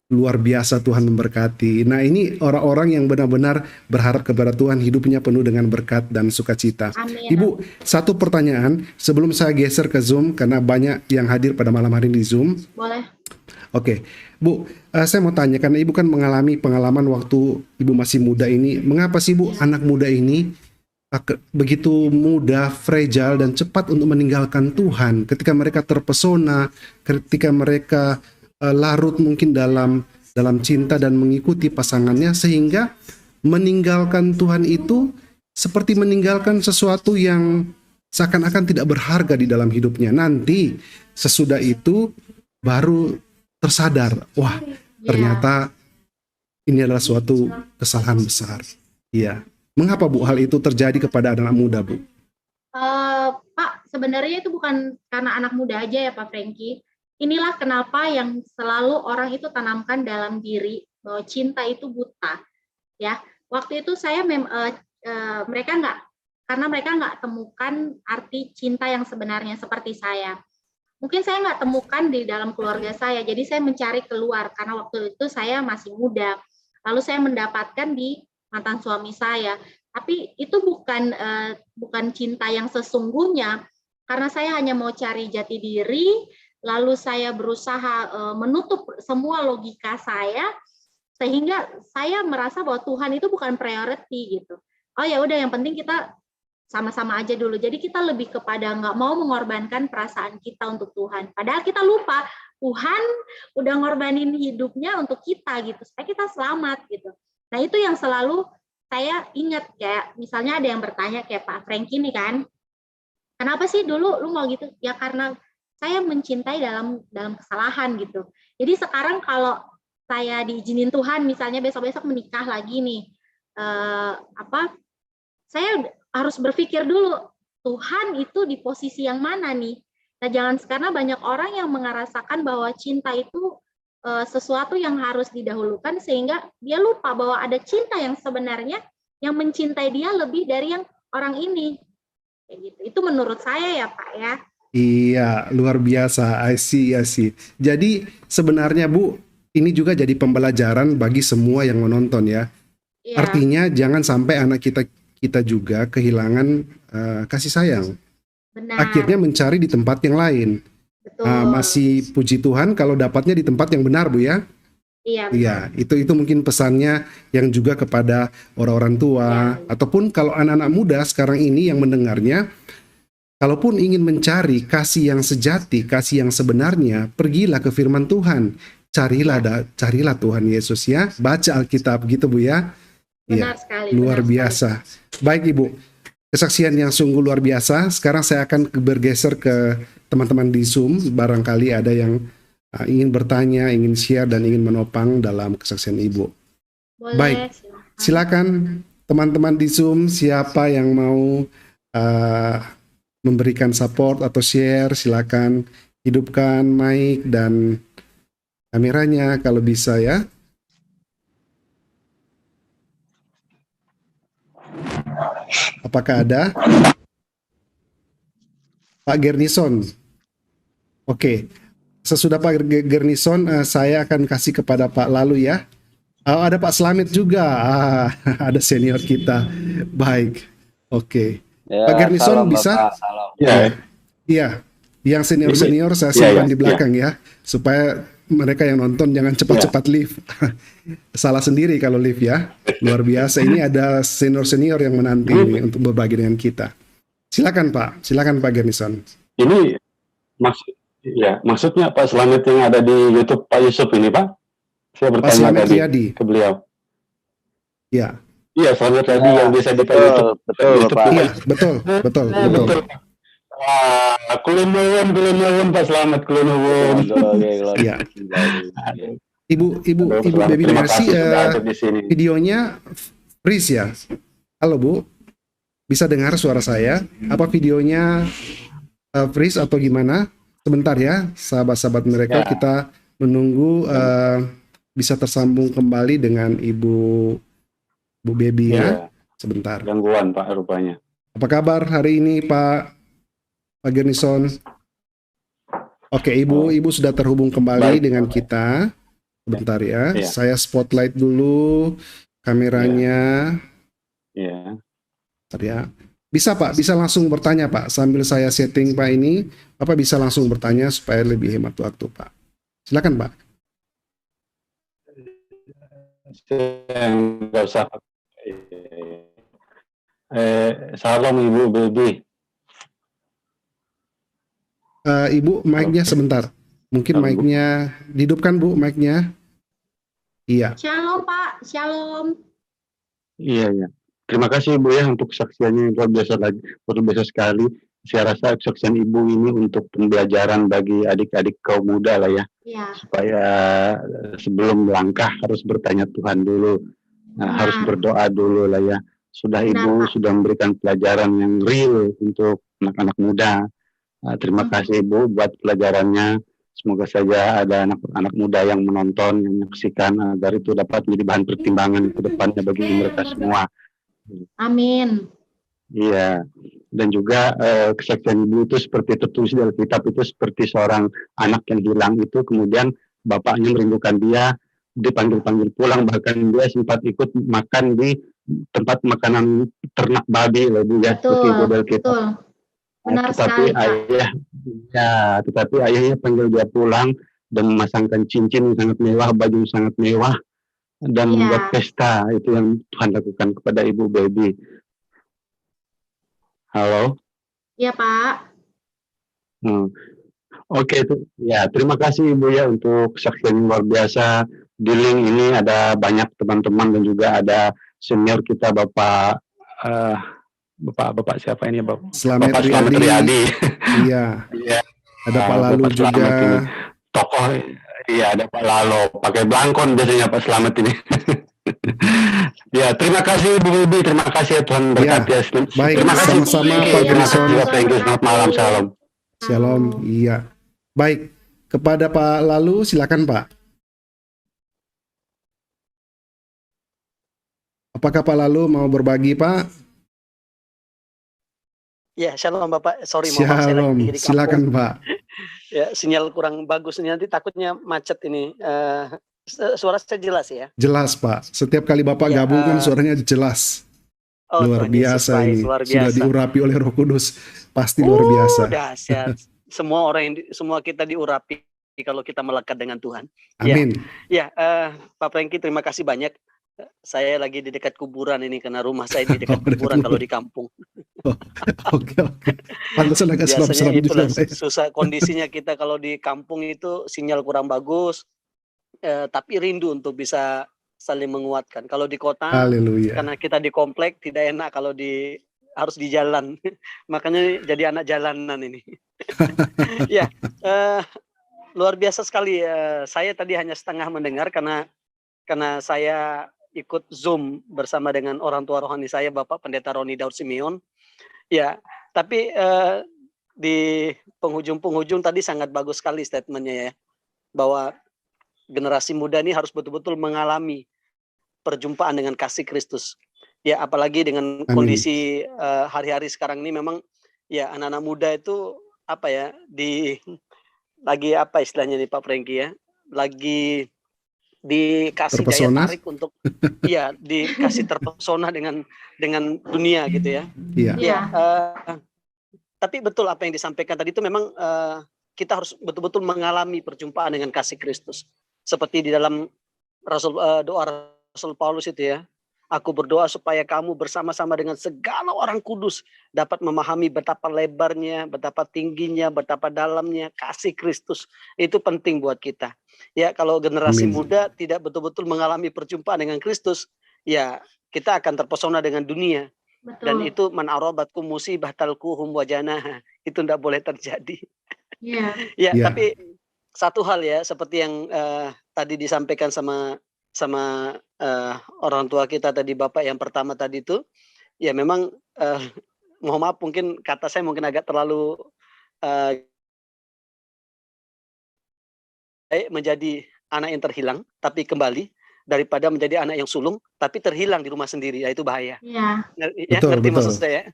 Speaker 1: Luar biasa, Tuhan memberkati. Nah, ini orang-orang yang benar-benar berharap kepada Tuhan, hidupnya penuh dengan berkat dan sukacita.
Speaker 2: Amin.
Speaker 1: Ibu, satu pertanyaan sebelum saya geser ke Zoom, karena banyak yang hadir pada malam hari di Zoom.
Speaker 2: Boleh.
Speaker 1: Oke, Bu, saya mau tanya, karena Ibu kan mengalami pengalaman waktu Ibu masih muda ini. Mengapa sih, Bu, anak muda ini begitu mudah, fragile, dan cepat untuk meninggalkan Tuhan ketika mereka terpesona, ketika mereka larut mungkin dalam cinta dan mengikuti pasangannya, sehingga meninggalkan Tuhan itu seperti meninggalkan sesuatu yang seakan-akan tidak berharga di dalam hidupnya. Nanti sesudah itu baru tersadar, wah ternyata ini adalah suatu kesalahan besar. Iya. Mengapa, Bu, hal itu terjadi kepada anak muda, Bu?
Speaker 2: Pak, sebenarnya itu bukan karena anak muda aja ya, Pak Frankie. Inilah kenapa yang selalu orang itu tanamkan dalam diri bahwa cinta itu buta, ya. Waktu itu saya karena mereka nggak temukan arti cinta yang sebenarnya seperti saya. Mungkin saya nggak temukan di dalam keluarga saya, jadi saya mencari keluar karena waktu itu saya masih muda. Lalu saya mendapatkan di mantan suami saya, tapi itu bukan cinta yang sesungguhnya, karena saya hanya mau cari jati diri. Lalu saya berusaha menutup semua logika saya, sehingga saya merasa bahwa Tuhan itu bukan priority gitu. Oh ya udah, yang penting kita sama-sama aja dulu. Jadi kita lebih kepada nggak mau mengorbankan perasaan kita untuk Tuhan. Padahal kita lupa Tuhan udah ngorbanin hidupnya untuk kita gitu, supaya kita selamat gitu. Nah itu yang selalu saya ingat, kayak misalnya ada yang bertanya kayak Pak Frankie nih kan, kenapa sih dulu lu mau gitu? Ya karena saya mencintai dalam kesalahan gitu. Jadi sekarang kalau saya diizinin Tuhan, misalnya besok-besok menikah lagi nih, saya harus berpikir dulu, Tuhan itu di posisi yang mana nih? Nah, jangan, karena banyak orang yang merasakan bahwa cinta itu sesuatu yang harus didahulukan, sehingga dia lupa bahwa ada cinta yang sebenarnya yang mencintai dia lebih dari yang orang ini. Kayak gitu. Itu menurut saya ya, Pak ya.
Speaker 1: Iya, luar biasa. I see. Jadi sebenarnya, Bu, ini juga jadi pembelajaran bagi semua yang menonton ya.
Speaker 2: Iya.
Speaker 1: Artinya jangan sampai anak kita juga kehilangan kasih sayang.
Speaker 2: Benar.
Speaker 1: Akhirnya mencari di tempat yang lain.
Speaker 2: Betul.
Speaker 1: Masih puji Tuhan kalau dapatnya di tempat yang benar, Bu ya.
Speaker 2: Iya.
Speaker 1: Iya, itu mungkin pesannya yang juga kepada orang-orang tua, ataupun kalau anak-anak muda sekarang ini yang mendengarnya, kalaupun ingin mencari kasih yang sejati, kasih yang sebenarnya, pergilah ke firman Tuhan. Carilah Tuhan Yesus ya. Baca Alkitab gitu, Bu ya.
Speaker 2: Benar sekali.
Speaker 1: Luar biasa. Baik, Ibu. Kesaksian yang sungguh luar biasa. Sekarang saya akan bergeser ke teman-teman di Zoom. Barangkali ada yang ingin bertanya, ingin share, dan ingin menopang dalam kesaksian Ibu.
Speaker 2: Boleh,
Speaker 1: baik, silakan teman-teman di Zoom, siapa yang mau memberikan support atau share, silakan hidupkan mic dan kameranya kalau bisa ya. Apakah ada? Pak Gernison. Oke. Sesudah Pak Gernison, saya akan kasih kepada Pak Lalu ya. Ada Pak Slamet juga. Ada senior kita. Baik. Oke. Ya, Pak Gernison bisa? Iya. Yang senior-senior saya simpan di belakang ya. Supaya mereka yang nonton jangan cepat-cepat live. Salah sendiri kalau live ya. Luar biasa. Ini ada senior-senior yang menanti ini untuk berbagi dengan kita. Silakan Pak. Silakan Pak Gernison.
Speaker 3: Ini maksudnya Pak Slamet yang ada di YouTube Pak Yusuf ini Pak? Saya bertanya tadi ke beliau.
Speaker 1: Ya.
Speaker 3: Iya, Slamet tadi yang bisa di YouTube.
Speaker 1: Betul, Pak. Iya, betul.
Speaker 3: Kulun nuwun Pak Slamet, kulun nuwun.
Speaker 1: Iya. Ibu Baby Mercy, videonya freeze ya. Halo Bu, bisa dengar suara saya? Apa videonya freeze atau gimana? Sebentar ya, sahabat-sahabat mereka, kita menunggu bisa tersambung kembali dengan Bu Baby ya. Sebentar.
Speaker 3: Gangguan Pak rupanya.
Speaker 1: Apa kabar hari ini Pak Gernison? Oke, Ibu sudah terhubung kembali dengan kita. Bentar ya,
Speaker 3: Iya.
Speaker 1: saya spotlight dulu kameranya.
Speaker 3: Iya.
Speaker 1: Bentar ya. Bisa Pak, bisa langsung bertanya Pak. Sambil saya setting Pak ini, Bapak bisa langsung bertanya supaya lebih hemat waktu Pak. Silakan Pak.
Speaker 3: Nggak usah. Salam Ibu Baby.
Speaker 1: Ibu, mic-nya sebentar. Mungkin
Speaker 3: Halo, Bu.
Speaker 1: mic-nya dihidupkan Bu, mic-nya. Iya.
Speaker 2: Shalom Pak, shalom.
Speaker 3: Iya, iya. Terima kasih Ibu ya untuk kesaksiannya yang luar biasa sekali. Saya rasa kesaksian Ibu ini untuk pembelajaran bagi adik-adik kaum muda lah ya.
Speaker 2: Iya.
Speaker 3: Supaya sebelum melangkah harus bertanya Tuhan dulu. Harus berdoa dulu lah ya. Sudah Ibu sudah memberikan pelajaran yang real untuk anak-anak muda. Terima kasih Ibu buat pelajarannya. Semoga saja ada anak-anak muda yang menonton, yang menyaksikan agar itu dapat menjadi bahan pertimbangan ke depannya bagi mereka semua.
Speaker 2: Amin.
Speaker 3: Iya. Dan juga kesaksian Ibu itu seperti tertulis di Alkitab, itu seperti seorang anak yang hilang itu, kemudian bapaknya merindukan dia, dipanggil-panggil pulang, bahkan dia sempat ikut makan di tempat makanan ternak babi lah Bu ya, seperti itu di Alkitab.
Speaker 2: Benar
Speaker 3: tetapi
Speaker 2: sekali,
Speaker 3: tetapi ayahnya panggil dia pulang dan memasangkan cincin yang sangat mewah, baju yang sangat mewah, dan membuat pesta. Itu yang Tuhan lakukan kepada Ibu Baby. Halo?
Speaker 2: Iya Pak.
Speaker 3: Oke, itu ya. Terima kasih Ibu ya untuk kesaksian yang luar biasa. Di link ini ada banyak teman-teman dan juga ada senior kita Bapak siapa ini Bapak?
Speaker 1: Slamet
Speaker 3: Riyadi.
Speaker 1: Iya.
Speaker 3: Iya.
Speaker 1: Ada Pak Lalu
Speaker 3: Bapak
Speaker 1: juga.
Speaker 3: Ini. Tokoh, iya ada Pak Lalu. Pakai belangkon biasanya Pak Slamet ini. Ya, terima kasih Bu Bibi. Terima kasih ya Tuhan berkati.
Speaker 1: Ya, baik,
Speaker 3: terima kasih
Speaker 1: sama-sama Pak Grison.
Speaker 3: Selamat malam, shalom.
Speaker 1: Shalom, iya. Baik, kepada Pak Lalu silakan Pak. Apakah Pak Lalu mau berbagi Pak?
Speaker 4: Ya, shalom Bapak. Sorry,
Speaker 1: shalom.
Speaker 4: Saya lagi di kampung.
Speaker 1: Silakan Pak.
Speaker 4: Ya, sinyal kurang bagus ini, nanti takutnya macet ini. Suara saya jelas ya?
Speaker 1: Jelas Pak. Setiap kali Bapak gabung kan suaranya jelas. Luar biasa ini. Luar biasa. Sudah diurapi oleh Roh Kudus. Pasti luar biasa.
Speaker 4: Dahsyat. Semua kita diurapi kalau kita melekat dengan Tuhan.
Speaker 1: Amin.
Speaker 4: Ya, Pak Franky, terima kasih banyak. Saya lagi di dekat kuburan ini karena rumah saya di dekat kuburan kalau di kampung.
Speaker 1: Oke. Pantesan agak
Speaker 4: biasanya itulah susah kondisinya kita kalau di kampung itu sinyal kurang bagus, tapi rindu untuk bisa saling menguatkan. Kalau di kota, karena kita di komplek tidak enak kalau harus di jalan, makanya jadi anak jalanan ini. Ya, luar biasa sekali. Saya tadi hanya setengah mendengar karena saya ikut Zoom bersama dengan orang tua rohani saya, Bapak Pendeta Roni Daud Simeon. Ya, tapi di penghujung tadi sangat bagus sekali statementnya ya, bahwa generasi muda ini harus betul-betul mengalami perjumpaan dengan kasih Kristus. Ya, apalagi dengan kondisi hari-hari sekarang ini memang ya anak-anak muda itu lagi apa istilahnya nih Pak Franky ya, lagi dikasih daya tarik untuk dikasih terpesona dengan dunia gitu ya.
Speaker 1: Iya.
Speaker 4: Tapi betul apa yang disampaikan tadi itu memang kita harus betul-betul mengalami perjumpaan dengan kasih Kristus. Seperti di dalam doa Rasul Paulus itu ya. Aku berdoa supaya kamu bersama-sama dengan segala orang kudus dapat memahami betapa lebarnya, betapa tingginya, betapa dalamnya kasih Kristus. Itu penting buat kita. Ya, kalau generasi muda tidak betul-betul mengalami perjumpaan dengan Kristus, ya kita akan terpesona dengan dunia. Betul. Dan itu man arabatkum musibah talquhum wajanaha. Itu tidak boleh terjadi. Ya, tapi satu hal ya, seperti yang tadi disampaikan sama orang tua kita tadi, Bapak yang pertama tadi itu, ya memang mohon maaf mungkin kata saya mungkin agak terlalu menjadi anak yang terhilang tapi kembali daripada menjadi anak yang sulung tapi terhilang di rumah sendiri, ya itu bahaya.
Speaker 2: Iya.
Speaker 4: Ya, ngerti maksud saya?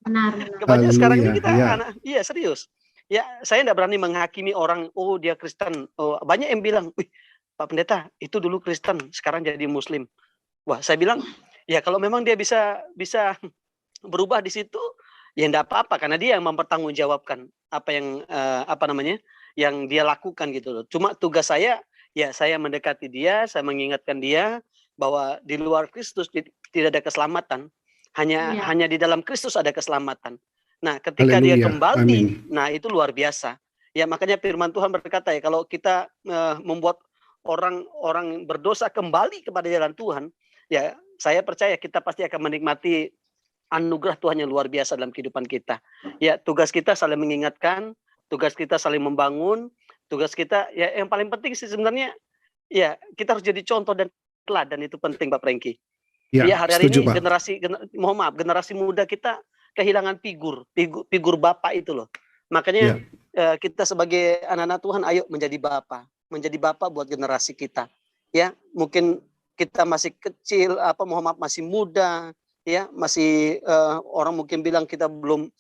Speaker 2: Benar.
Speaker 4: Kebanyakan sekarang ini kita anak, iya serius. Ya, saya tidak berani menghakimi orang, oh dia Kristen. Oh, banyak yang bilang, Pak Pendeta, itu dulu Kristen, sekarang jadi Muslim. Wah, saya bilang, ya kalau memang dia bisa berubah di situ, ya enggak apa-apa, karena dia yang mempertanggungjawabkan apa yang yang dia lakukan gitu loh. Cuma tugas saya, ya saya mendekati dia, saya mengingatkan dia bahwa di luar Kristus tidak ada keselamatan, hanya di dalam Kristus ada keselamatan. Nah, ketika dia kembali, nah itu luar biasa. Ya makanya firman Tuhan berkata ya, kalau kita membuat orang berdosa kembali kepada jalan Tuhan, ya saya percaya kita pasti akan menikmati anugerah Tuhan yang luar biasa dalam kehidupan kita. Ya, tugas kita saling mengingatkan, tugas kita saling membangun, tugas kita ya yang paling penting sih sebenarnya ya kita harus jadi contoh dan teladan, itu penting Pak Franky. Ya, hari ini generasi muda kita kehilangan figur bapak itu loh. Makanya kita sebagai anak-anak Tuhan, ayo menjadi bapak buat generasi kita. Ya, mungkin kita masih kecil, masih muda, ya masih orang mungkin bilang kita belum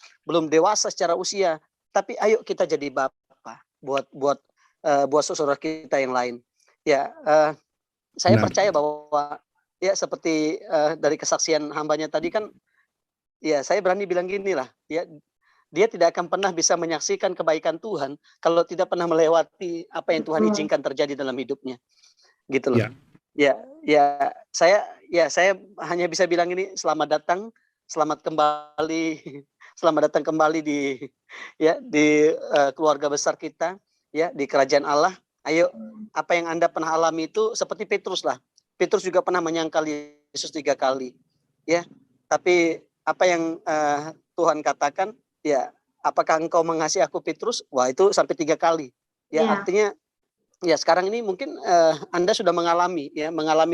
Speaker 4: dewasa secara usia, tapi ayo kita jadi bapak buat saudara kita yang lain. Ya, saya percaya bahwa ya seperti dari kesaksian hambanya tadi kan, ya saya berani bilang gini lah, ya dia tidak akan pernah bisa menyaksikan kebaikan Tuhan kalau tidak pernah melewati apa yang Tuhan izinkan terjadi dalam hidupnya, gitu loh. Ya saya hanya bisa bilang ini, selamat datang kembali di keluarga besar kita, ya di kerajaan Allah. Ayo, apa yang Anda pernah alami itu seperti Petrus lah. Petrus juga pernah menyangkal Yesus 3 kali, ya. Tapi apa yang Tuhan katakan, ya, apakah engkau mengasihi aku Petrus? Wah, itu sampai 3 kali. Ya, artinya ya sekarang ini mungkin Anda sudah mengalami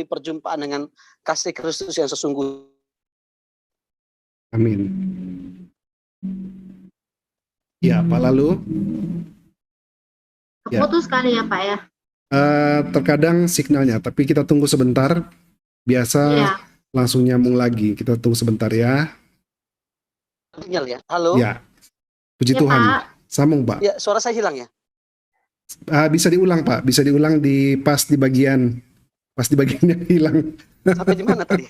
Speaker 4: perjumpaan dengan kasih Kristus yang sesungguhnya.
Speaker 1: Amin. Ya, Pak, lalu
Speaker 2: putus kali ya Pak ya.
Speaker 1: Terkadang signalnya, tapi kita tunggu sebentar. Biasa langsung nyambung lagi. Kita tunggu sebentar ya.
Speaker 4: Sinyal ya. Halo.
Speaker 1: Ya. Puji Tuhan. Pak. Sambung Pak.
Speaker 4: Ya, suara saya hilang ya.
Speaker 1: Bisa diulang Pak. Bisa diulang pas di bagiannya hilang.
Speaker 4: Sampai di mana tadi?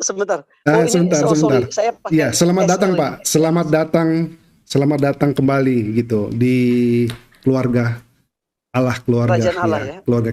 Speaker 4: Sebentar.
Speaker 1: Sebentar.
Speaker 4: Saya
Speaker 1: ya, selamat datang Pak. Selamat datang kembali gitu di keluarga Allah, keluarga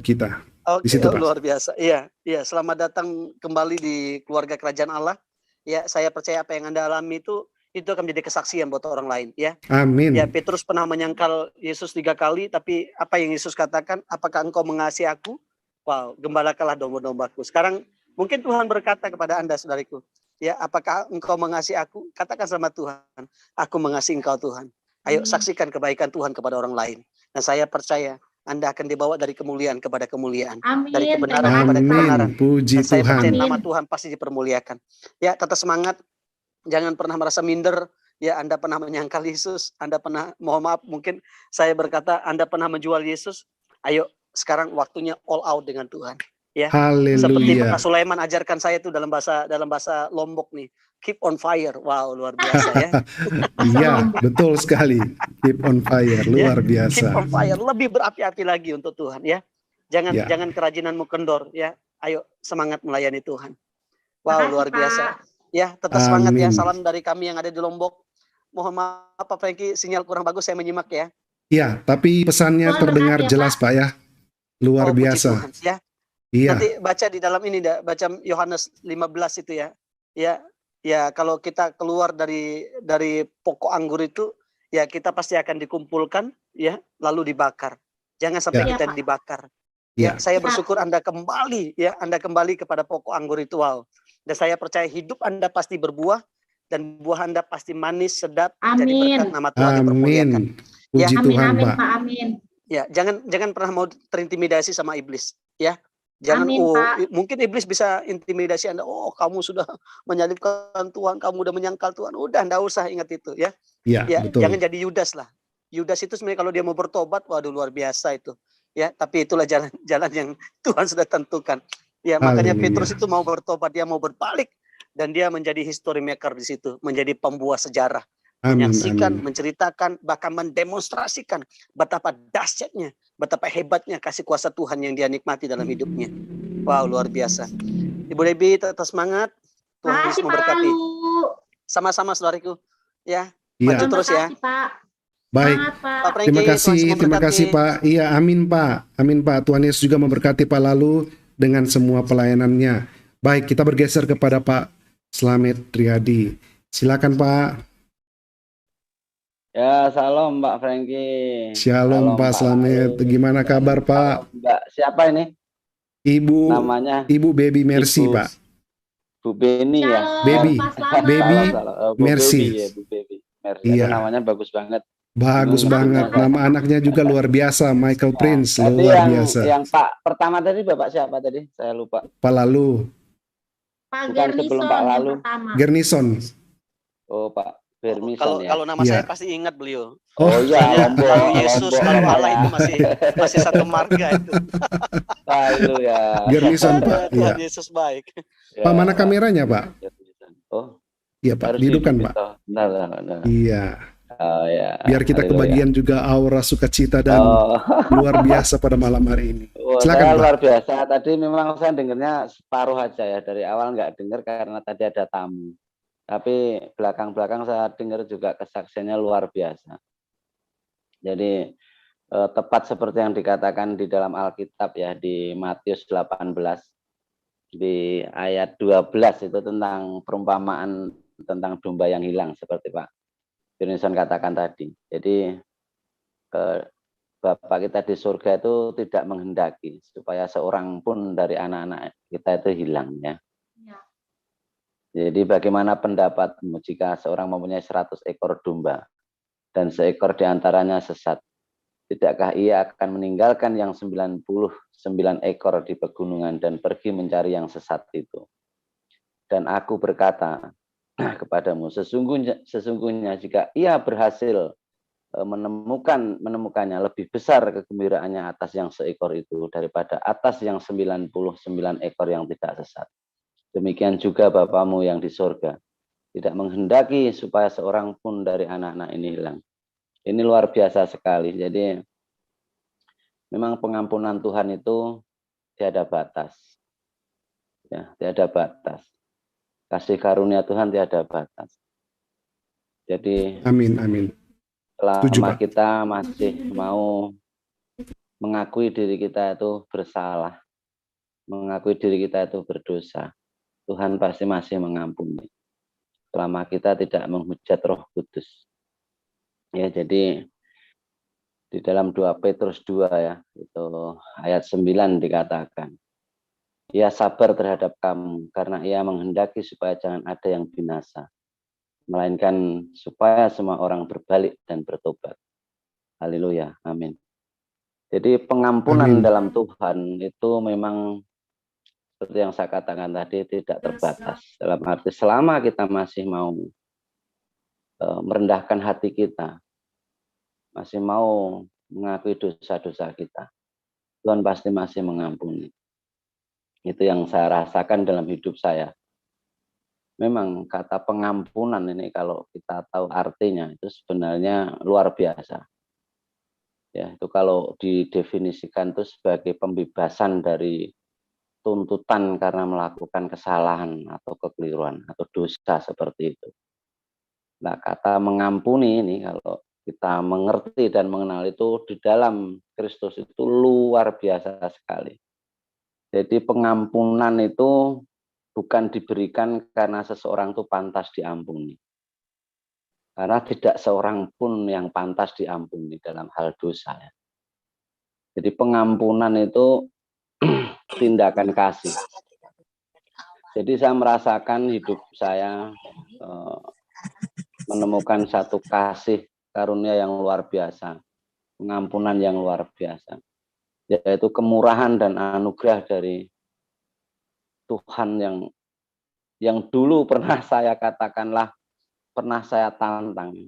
Speaker 1: kita.
Speaker 4: Di situ, luar biasa. Iya, selamat datang kembali di keluarga kerajaan Allah. Ya, saya percaya apa yang Anda alami itu akan menjadi kesaksian buat orang lain, ya.
Speaker 1: Amin.
Speaker 4: Ya, Petrus pernah menyangkal Yesus 3 kali, tapi apa yang Yesus katakan, apakah engkau mengasihi aku? Wow, gembalakanlah domba-dombaku. Sekarang mungkin Tuhan berkata kepada Anda, saudariku, ya, apakah engkau mengasihi aku? Katakan sama Tuhan, aku mengasihi engkau Tuhan. Ayo saksikan kebaikan Tuhan kepada orang lain. Dan saya percaya Anda akan dibawa dari kemuliaan kepada kemuliaan.
Speaker 2: Amin.
Speaker 4: Dari kebenaran kepada kebenaran.
Speaker 1: Puji
Speaker 4: Dan saya
Speaker 1: Tuhan.
Speaker 4: percaya nama Tuhan pasti dipermuliakan. Ya, tetap semangat. Jangan pernah merasa minder. Ya, Anda pernah menyangkal Yesus. Anda pernah, mohon maaf, mungkin saya berkata Anda pernah menjual Yesus. Ayo, sekarang waktunya all out dengan Tuhan. Ya, seperti Pak Sulaiman ajarkan saya itu dalam bahasa Lombok nih. Keep on fire. Wow, luar biasa ya.
Speaker 1: Iya, betul sekali. Keep on fire, luar biasa.
Speaker 4: Keep on fire, lebih berapi-api lagi untuk Tuhan ya. Jangan kerajinanmu kendor ya. Ayo semangat melayani Tuhan. Wow, luar biasa. Ya, tetap semangat ya. Salam dari kami yang ada di Lombok. Mohon maaf Pak Franky, sinyal kurang bagus, saya menyimak ya.
Speaker 1: Iya, tapi pesannya terdengar jelas Pak ya. Luar biasa.
Speaker 4: Tuhan, ya.
Speaker 1: Iya.
Speaker 4: Nanti baca di dalam ini, baca Yohanes 15 itu ya. Ya, kalau kita keluar dari pokok anggur itu, ya kita pasti akan dikumpulkan, ya, lalu dibakar. Jangan sampai kita dibakar. Ya, saya bersyukur Anda kembali kepada pokok anggur itu. Wow. Dan saya percaya hidup Anda pasti berbuah dan buah Anda pasti manis, sedap. Jadi berkat nama Tuhan dipermuliakan.
Speaker 1: Puji Tuhan,
Speaker 2: Pak. Amin.
Speaker 4: Ya, jangan pernah mau terintimidasi sama iblis, ya. Jangan, mungkin iblis bisa intimidasi Anda. Oh, kamu sudah menyalibkan Tuhan, kamu udah menyangkal Tuhan. Udah, enggak usah ingat itu, ya. Ya, betul. Jangan jadi Yudas lah. Yudas itu sebenarnya kalau dia mau bertobat, waduh luar biasa itu. Ya, tapi itulah jalan yang Tuhan sudah tentukan. Ya, makanya Petrus itu mau bertobat, dia mau berbalik dan dia menjadi history maker di situ, menjadi pembuat sejarah. menyaksikan, menceritakan, bahkan mendemonstrasikan betapa dahsyatnya, betapa hebatnya kasih kuasa Tuhan yang dia nikmati dalam hidupnya. Wow, luar biasa. Ibu Debbie tetap semangat. Tuhan Yesus memberkati. Sama-sama saudariku. Ya, maju terus ya.
Speaker 2: Pak.
Speaker 1: Baik,
Speaker 2: Pak
Speaker 1: terima kasih Pak. Iya, amin Pak. Amin Pak. Tuhan Yesus juga memberkati Pak Lalu dengan semua pelayanannya. Baik, kita bergeser kepada Pak Slamet Triadi. Silakan Pak.
Speaker 5: Ya, salam Pak Franky.
Speaker 1: Shalom Pak Slamet. Gimana kabar Pak?
Speaker 5: Mbak, siapa ini?
Speaker 1: Ibu.
Speaker 5: Namanya?
Speaker 1: Ibu Baby Mercy Pak.
Speaker 5: Bu Beni ya.
Speaker 1: Baby Mercy.
Speaker 5: Ya, Bu Baby Mercy.
Speaker 1: Iya.
Speaker 5: Itu namanya bagus banget.
Speaker 1: Bagus banget. Nama anaknya juga luar biasa, Michael Prince, luar biasa.
Speaker 5: Yang Pak pertama tadi Bapak siapa tadi? Saya lupa.
Speaker 1: Pak Lalu.
Speaker 2: Pak
Speaker 5: Bukan sebelum Pak Lalu.
Speaker 1: Gernison.
Speaker 5: Oh, Pak Bermison ya.
Speaker 4: Kalau nama saya pasti ingat beliau.
Speaker 5: Oh iya,
Speaker 4: Lalu Yesus, lalu Allah itu masih satu marga itu.
Speaker 5: Itu ya.
Speaker 1: Gernison Pak.
Speaker 4: Tuhan Yesus baik.
Speaker 1: Pak, mana kameranya Pak?
Speaker 5: Oh.
Speaker 1: Iya Pak, dihidupkan Pak.
Speaker 5: Benar.
Speaker 1: Iya.
Speaker 5: Oh, ya.
Speaker 1: Biar kita kebagian juga aura sukacita dan luar biasa pada malam hari ini.
Speaker 5: Silakan Pak. Luar biasa. Tadi memang saya dengarnya separuh aja ya. Dari awal nggak dengar karena tadi ada tamu. Tapi belakang-belakang saya dengar juga kesaksiannya luar biasa. Jadi tepat seperti yang dikatakan di dalam Alkitab ya, di Matius 18 di ayat 12 itu tentang perumpamaan tentang domba yang hilang seperti Pak Firnison katakan tadi. Jadi Bapa kita di surga itu tidak menghendaki supaya seorang pun dari anak-anak kita itu hilang ya. Jadi bagaimana pendapatmu jika seorang mempunyai 100 ekor domba dan seekor diantaranya sesat? Tidakkah ia akan meninggalkan yang 99 ekor di pegunungan dan pergi mencari yang sesat itu? Dan aku berkata kepadamu, sesungguhnya jika ia berhasil menemukannya, lebih besar kegembiraannya atas yang seekor itu daripada atas yang 99 ekor yang tidak sesat. Demikian juga Bapamu yang di surga tidak menghendaki supaya seorang pun dari anak-anak ini hilang. Ini luar biasa sekali. Jadi memang pengampunan Tuhan itu tiada batas. Ya, tiada batas. Kasih karunia Tuhan tiada batas. Jadi
Speaker 1: amin.
Speaker 5: Selama kita masih mau mengakui diri kita itu bersalah, mengakui diri kita itu berdosa, Tuhan pasti masih mengampuni. Selama kita tidak menghujat Roh Kudus. Ya, jadi di dalam 2 Petrus 2 ya, itu ayat 9 dikatakan, ia sabar terhadap kamu karena ia menghendaki supaya jangan ada yang binasa, melainkan supaya semua orang berbalik dan bertobat. Haleluya, amin. Jadi pengampunan dalam Tuhan itu memang seperti yang saya katakan tadi tidak terbatas. Dalam arti selama kita masih mau merendahkan hati kita, masih mau mengakui dosa-dosa kita, Tuhan pasti masih mengampuni. Itu yang saya rasakan dalam hidup saya. Memang kata pengampunan ini kalau kita tahu artinya itu sebenarnya luar biasa. Ya, itu kalau didefinisikan itu sebagai pembebasan dari tuntutan karena melakukan kesalahan atau kekeliruan atau dosa seperti itu. Nah, kata mengampuni ini kalau kita mengerti dan mengenal itu di dalam Kristus itu luar biasa sekali. Jadi pengampunan itu bukan diberikan karena seseorang itu pantas diampuni. Karena tidak seorang pun yang pantas diampuni dalam hal dosa. Jadi pengampunan itu tindakan kasih. Jadi saya merasakan hidup saya menemukan satu kasih karunia yang luar biasa. Pengampunan yang luar biasa. Yaitu kemurahan dan anugerah dari Tuhan yang dulu pernah saya katakanlah, pernah saya tantang.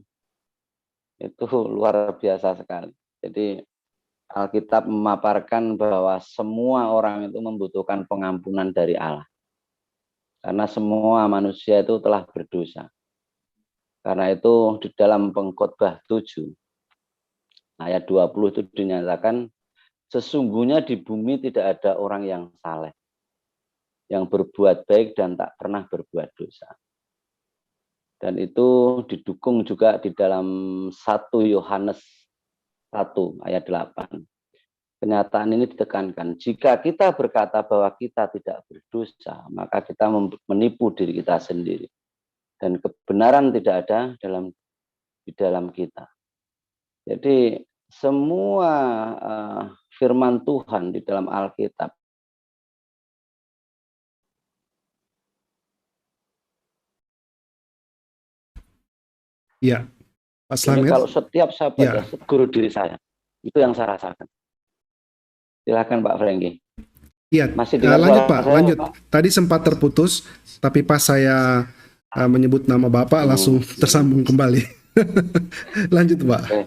Speaker 5: Itu luar biasa sekali. Jadi Alkitab memaparkan bahwa semua orang itu membutuhkan pengampunan dari Allah. Karena semua manusia itu telah berdosa. Karena itu di dalam Pengkhotbah 7 ayat 20 itu dinyatakan, sesungguhnya di bumi tidak ada orang yang saleh, yang berbuat baik dan tak pernah berbuat dosa. Dan itu didukung juga di dalam 1 Yohanes 1 ayat 8. Kenyataan ini ditekankan, jika kita berkata bahwa kita tidak berdosa, maka kita menipu diri kita sendiri. Dan kebenaran tidak ada di dalam kita. Jadi semua firman Tuhan di dalam Alkitab
Speaker 1: ya, Pak Slamet.
Speaker 5: Kalau setiap sahabat ya, guru diri saya, itu yang saya rasakan. Silakan Pak Franky.
Speaker 1: Iya, lanjut Pak, lanjut. Tadi sempat terputus, tapi pas saya menyebut nama Bapak langsung tersambung kembali. Lanjut Pak. Oke.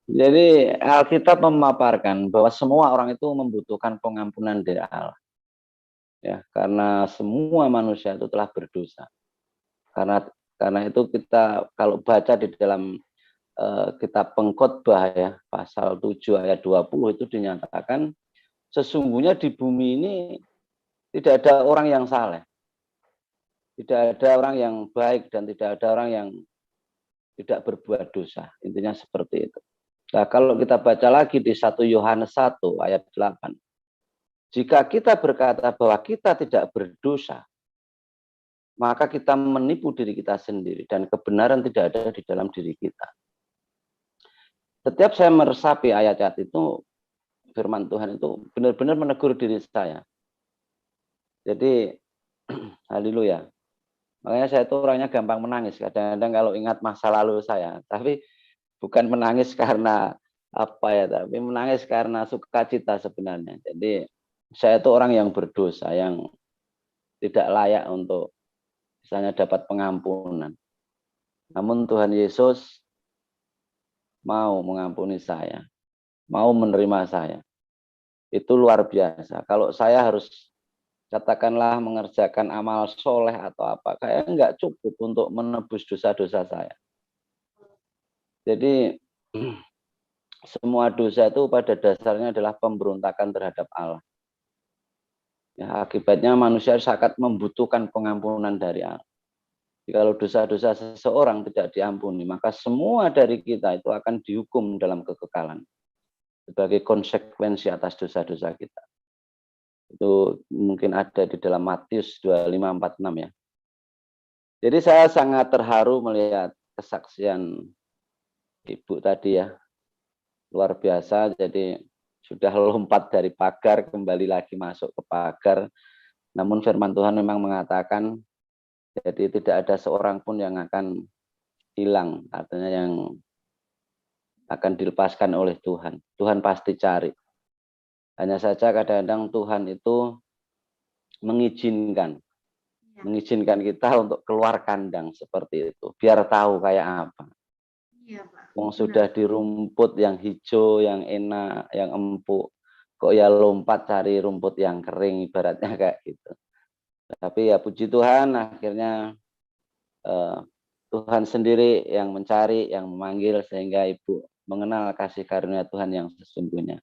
Speaker 5: Jadi Alkitab memaparkan bahwa semua orang itu membutuhkan pengampunan dari Allah. Ya, karena semua manusia itu telah berdosa. Karena itu kita kalau baca di dalam kitab Pengkhotbah ya, pasal 7 ayat 20 itu dinyatakan, sesungguhnya di bumi ini tidak ada orang yang saleh. Tidak ada orang yang baik dan tidak ada orang yang tidak berbuat dosa. Intinya seperti itu. Nah, kalau kita baca lagi di 1 Yohanes 1 ayat 8. Jika kita berkata bahwa kita tidak berdosa, maka kita menipu diri kita sendiri dan kebenaran tidak ada di dalam diri kita. Setiap saya meresapi ayat-ayat itu, firman Tuhan itu benar-benar menegur diri saya. Jadi, haleluya. Makanya saya itu orangnya gampang menangis. Kadang-kadang kalau ingat masa lalu saya. Tapi bukan menangis karena apa ya, tapi menangis karena sukacita sebenarnya. Jadi, saya itu orang yang berdosa, yang tidak layak untuk misalnya dapat pengampunan. Namun Tuhan Yesus mau mengampuni saya, mau menerima saya. Itu luar biasa. Kalau saya harus katakanlah mengerjakan amal soleh atau apa, kayak enggak cukup untuk menebus dosa-dosa saya. Jadi semua dosa itu pada dasarnya adalah pemberontakan terhadap Allah. Ya, akibatnya manusia sangat membutuhkan pengampunan dari Allah. Kalau dosa-dosa seseorang tidak diampuni, maka semua dari kita itu akan dihukum dalam kekekalan sebagai konsekuensi atas dosa-dosa kita. Itu mungkin ada di dalam Matius 25:46 ya. Jadi saya sangat terharu melihat kesaksian Ibu tadi ya. Luar biasa, jadi sudah lompat dari pagar kembali lagi masuk ke pagar. Namun firman Tuhan memang mengatakan, jadi tidak ada seorang pun yang akan hilang, artinya yang akan dilepaskan oleh Tuhan. Tuhan pasti cari. Hanya saja kadang-kadang Tuhan itu mengizinkan kita untuk keluar kandang seperti itu, biar tahu kayak apa. Sudah di rumput yang hijau, yang enak, yang empuk, kok ya lompat cari rumput yang kering, ibaratnya kayak gitu. Tapi ya puji Tuhan, akhirnya Tuhan sendiri yang mencari, yang memanggil, sehingga Ibu mengenal kasih karunia Tuhan yang sesungguhnya.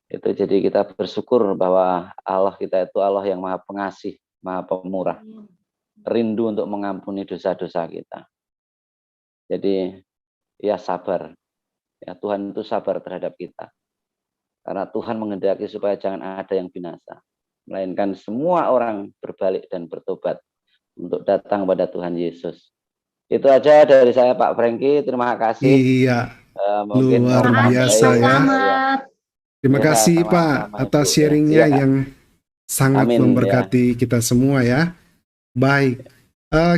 Speaker 5: Itu jadi kita bersyukur bahwa Allah kita itu Allah yang maha pengasih, maha pemurah, rindu untuk mengampuni dosa-dosa kita. Jadi ya sabar, ya Tuhan itu sabar terhadap kita. Karena Tuhan menghendaki supaya jangan ada yang binasa, melainkan semua orang berbalik dan bertobat untuk datang pada Tuhan Yesus. Itu aja dari saya Pak Franky, terima kasih.
Speaker 1: Iya, mungkin luar biasa ya. Terima kasih Pak atas sharingnya yang sangat memberkati kita semua ya. Baik,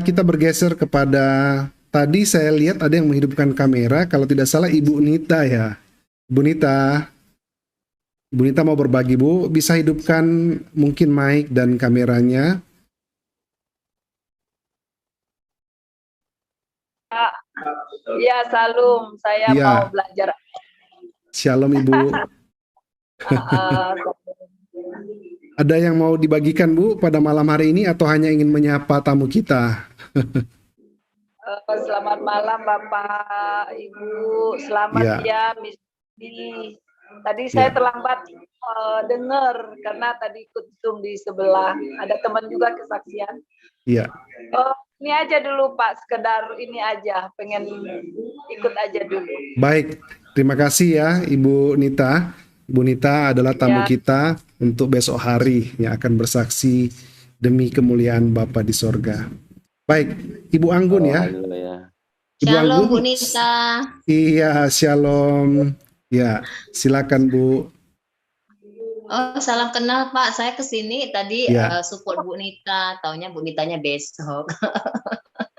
Speaker 1: kita bergeser kepada, tadi saya lihat ada yang menghidupkan kamera, kalau tidak salah Ibu Nita ya. Ibu Nita mau berbagi Bu, bisa hidupkan mungkin mic dan kameranya.
Speaker 6: Ya, Salam, saya mau belajar.
Speaker 1: Shalom Ibu. Ada yang mau dibagikan Bu pada malam hari ini atau hanya ingin menyapa tamu kita?
Speaker 6: Selamat malam Bapak, Ibu. Selamat ya, Miss Didi. Tadi saya terlambat dengar karena tadi ikut Zoom di sebelah. Ada teman juga kesaksian.
Speaker 1: Iya.
Speaker 6: Ini aja dulu Pak, sekedar ini aja, pengen ikut aja dulu.
Speaker 1: Baik, terima kasih ya Ibu Nita. Ibu Nita adalah tamu kita untuk besok hari yang akan bersaksi demi kemuliaan Bapa di sorga. Baik, Ibu Anggun ya. Ibu
Speaker 7: Shalom
Speaker 1: Anggun.
Speaker 7: Bu Nita.
Speaker 1: Iya, shalom. Ya, silakan Bu.
Speaker 7: Oh, salam kenal Pak. Saya kesini tadi support Bu Nita. Taunya Bu Nitanya besok.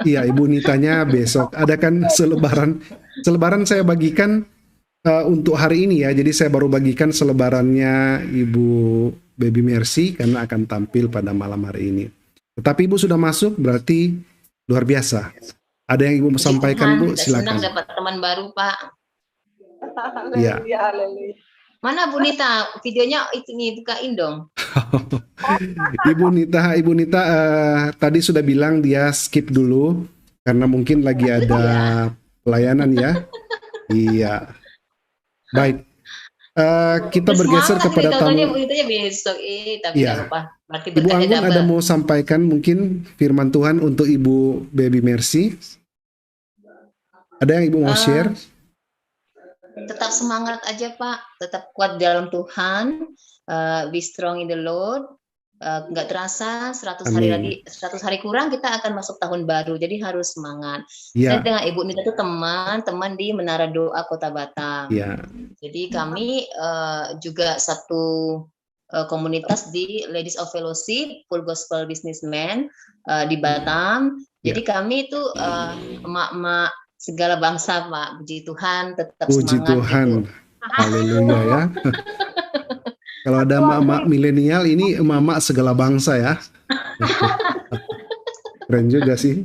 Speaker 1: Iya, Ibu Nitanya besok. Ada kan selebaran. Selebaran saya bagikan untuk hari ini ya. Jadi saya baru bagikan selebarannya Ibu Baby Mercy karena akan tampil pada malam hari ini. Tetapi Ibu sudah masuk, berarti luar biasa. Ada yang Ibu mau sampaikan, Bu? Silakan.
Speaker 7: Senang dapat teman baru, Pak.
Speaker 1: Iya.
Speaker 7: Mana Bu Nita? Videonya ini bukain dong.
Speaker 1: Ibu Nita tadi sudah bilang dia skip dulu karena mungkin lagi ada pelayanan ya. Iya. Baik. Kita bergeser kepada tamu.
Speaker 7: Bu Nitanya besok, tapi tidak apa-apa.
Speaker 1: Ibu Anggun ada mau sampaikan mungkin firman Tuhan untuk Ibu Baby Mercy? Ada yang Ibu mau share?
Speaker 7: Tetap semangat aja Pak, tetap kuat dalam Tuhan, be strong in the Lord. Nggak terasa 100 hari lagi, 100 hari kurang kita akan masuk tahun baru, jadi harus semangat. Saya dengan Ibu Nita itu teman di Menara Doa Kota Batam. Jadi kami juga satu komunitas di Ladies of Fellowship, Full Gospel Businessman di Batam. Jadi kami itu emak-emak segala bangsa, Pak. Puji Tuhan, tetap
Speaker 1: Puji
Speaker 7: semangat.
Speaker 1: Tuhan, haleluya ya. Kalau ada emak-emak milenial, ini emak-emak segala bangsa ya. Keren juga sih.